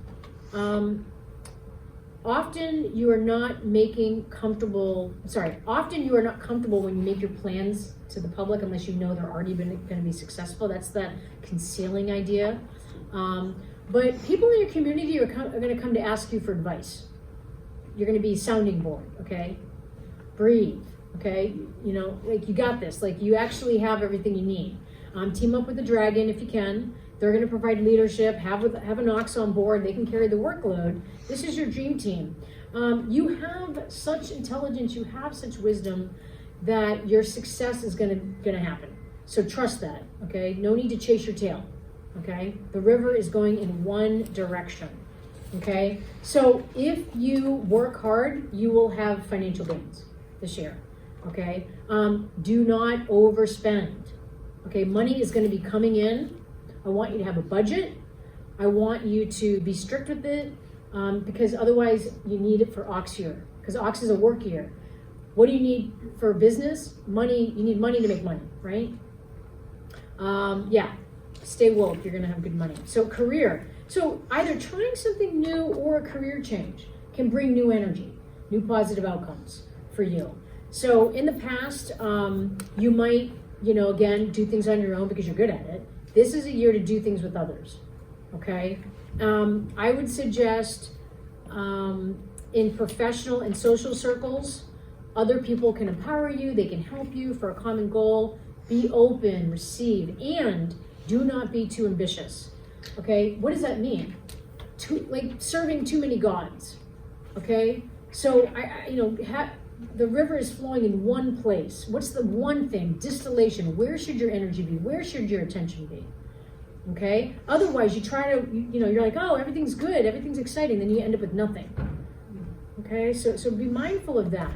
Often you are not comfortable when you make your plans to the public unless you know they're already going to be successful. That's the concealing idea. But people in your community are going to come to ask you for advice. You're going to be sounding board, okay? Breathe, okay? You know, like you got this. Like you actually have everything you need. Team up with the dragon if you can. They're going to provide leadership. Have an ox on board. They can carry the workload. This is your dream team. You have such intelligence. You have such wisdom that your success is going to happen. So trust that. Okay. No need to chase your tail. Okay. The river is going in one direction. Okay. So if you work hard, you will have financial gains this year. Okay. Do not overspend. Okay. Money is going to be coming in. I want you to have a budget. I want you to be strict with it because otherwise you need it for ox year because ox is a work year. What do you need for business? Money. You need money to make money, right? Yeah. Stay woke. You're going to have good money. So career. So either trying something new or a career change can bring new energy, new positive outcomes for you. So in the past, you might, again, do things on your own because you're good at it. This is a year to do things with others, okay? I would suggest in professional and social circles, other people can empower you, they can help you for a common goal. Be open, receive, and do not be too ambitious, okay? What does that mean? Like serving too many gods, okay? So, the river is flowing in one place. What's the one thing? Distillation. Where should your energy be? Where should your attention be? Okay? Otherwise, you try to, you're like, oh, everything's good, everything's exciting, then you end up with nothing. Okay? So be mindful of that.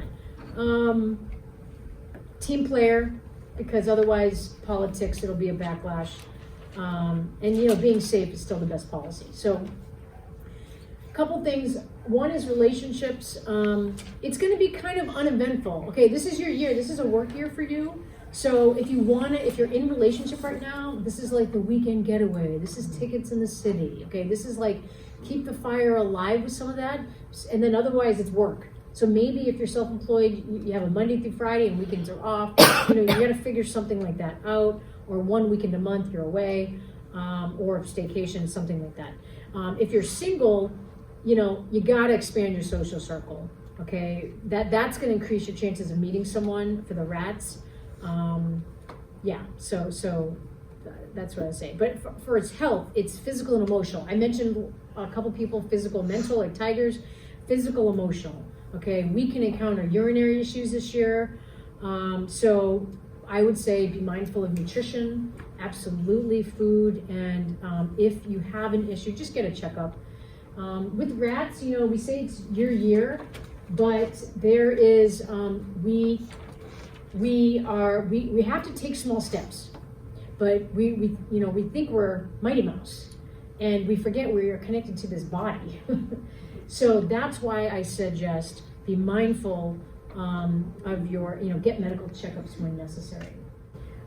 Team player, because otherwise, politics, it'll be a backlash. And, being safe is still the best policy. So, couple things. One is relationships. It's going to be kind of uneventful. Okay, this is your year. This is a work year for you. So if you're in relationship right now, this is like the weekend getaway. This is tickets in the city. Okay, this is like keep the fire alive with some of that. And then otherwise it's work. So maybe if you're self-employed, you have a Monday through Friday and weekends are off. You got to figure something like that out. Or one weekend a month you're away, or staycation, something like that. If you're single, you gotta expand your social circle, okay? That's gonna increase your chances of meeting someone for the rats. So that's what I say. But for its health, it's physical and emotional. I mentioned a couple people, physical, mental, like tigers, physical, emotional, okay? We can encounter urinary issues this year. So I would say be mindful of nutrition, absolutely food, and if you have an issue, just get a checkup. With rats, we say it's your year, but there is, we have to take small steps, but we think we're Mighty Mouse, and we forget we are connected to this body. So that's why I suggest be mindful of your, get medical checkups when necessary.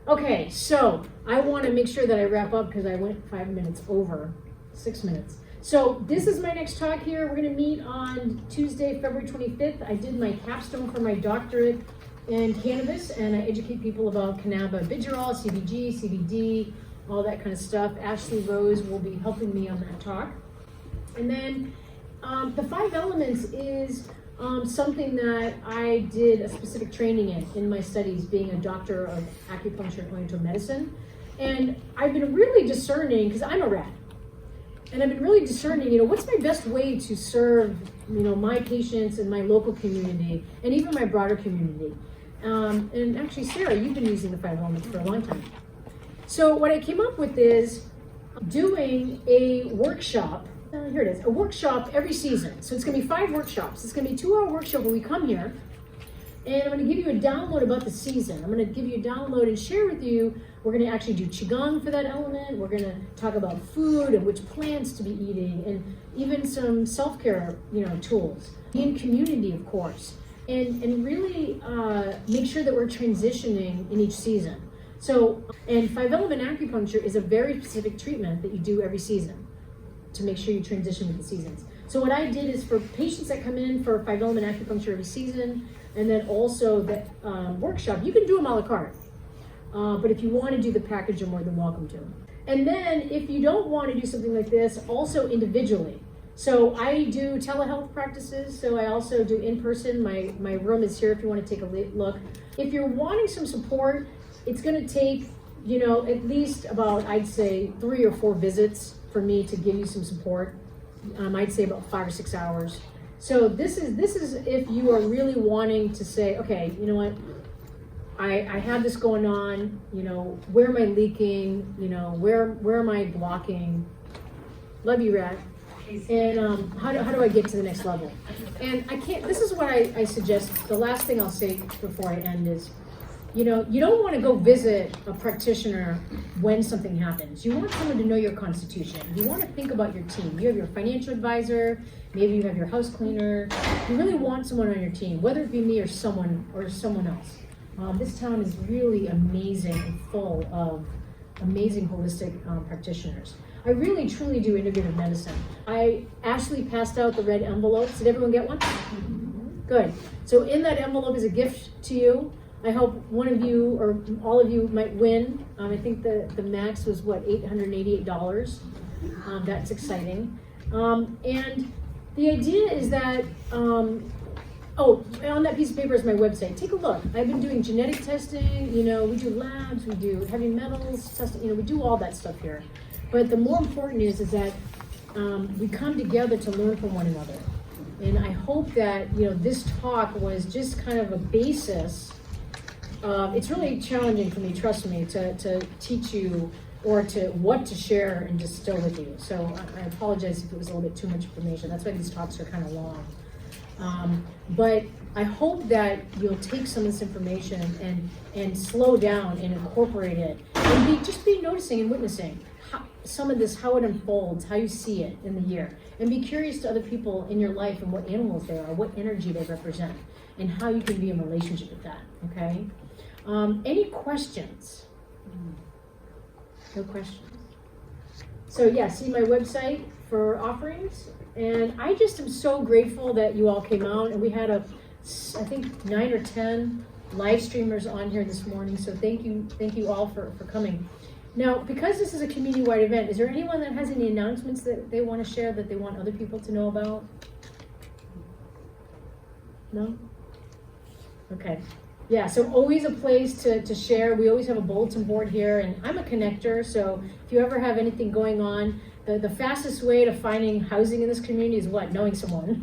Okay, so I want to make sure that I wrap up because I went 5 minutes over, 6 minutes. So this is my next talk here. We're going to meet on Tuesday, February 25th. I did my capstone for my doctorate in cannabis, and I educate people about cannabidiol, CBG, CBD, all that kind of stuff. Ashley Rose will be helping me on that talk. And then the 5 elements is something that I did a specific training in my studies, being a doctor of acupuncture and oriental medicine. And I've been really discerning, because I'm a rat, and I've been really discerning, what's my best way to serve, my patients and my local community, and even my broader community. And actually, Sarah, you've been using the 5 elements for a long time. So what I came up with is doing a workshop. Here it is, a workshop every season. So it's gonna be 5 workshops. It's gonna be a 2-hour workshop where we come here, and I'm gonna give you a download about the season. I'm gonna give you a download and share with you. We're gonna actually do Qigong for that element. We're gonna talk about food and which plants to be eating, and even some self-care, tools. In community, of course, and really make sure that we're transitioning in each season. So, and 5-element acupuncture is a very specific treatment that you do every season to make sure you transition with the seasons. So what I did is for patients that come in for 5-element acupuncture every season, and then also the workshop, you can do them a la carte. But if you want to do the package, you're more than welcome to. And then if you don't want to do something like this, also individually. So I do telehealth practices, so I also do in-person. My room is here if you want to take a look. If you're wanting some support, it's going to take, at least about, I'd say, 3 or 4 visits for me to give you some support. I'd say about 5 or 6 hours. So this is if you are really wanting to say, okay, you know what, I have this going on, where am I leaking, where am I blocking? Love you, Rat. And how do I get to the next level? And this is what I suggest. The last thing I'll say before I end is, you don't want to go visit a practitioner when something happens. You want someone to know your constitution. You want to think about your team. You have your financial advisor, maybe you have your house cleaner. You really want someone on your team, whether it be me or someone else. This town is really amazing and full of amazing holistic practitioners. I really, truly do integrative medicine. Ashley passed out the red envelopes. Did everyone get one? Good. So in that envelope is a gift to you. I hope one of you or all of you might win. I think the max was $888. That's exciting. And the idea is that, on that piece of paper is my website. Take a look. I've been doing genetic testing, we do labs, we do heavy metals testing, we do all that stuff here. But the more important is that we come together to learn from one another. And I hope that, this talk was just kind of a basis. It's really challenging for me, trust me, to teach you or what to share and distill with you. So I apologize if it was a little bit too much information. That's why these talks are kind of long. But I hope that you'll take some of this information and slow down and incorporate it, and just be noticing and witnessing some of this, how it unfolds, how you see it in the year, and be curious to other people in your life and what animals they are, what energy they represent, and how you can be in relationship with that. Okay. Any questions? No questions. So yeah, see my website for offerings. And I just am so grateful that you all came out, and we had I think 9 or 10 live streamers on here this morning. So thank you all for coming. Now, because this is a community-wide event, is there anyone that has any announcements that they want to share that they want other people to know about? No? Okay. Yeah, so always a place to share. We always have a bulletin board here, and I'm a connector, so if you ever have anything going on, the fastest way to finding housing in this community is what? Knowing someone.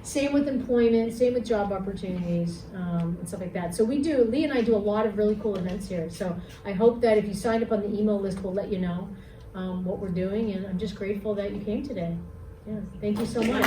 Same with employment, same with job opportunities, and stuff like that. So Lee and I do a lot of really cool events here. So I hope that if you signed up on the email list, we'll let you know what we're doing, and I'm just grateful that you came today. Yeah, thank you so much.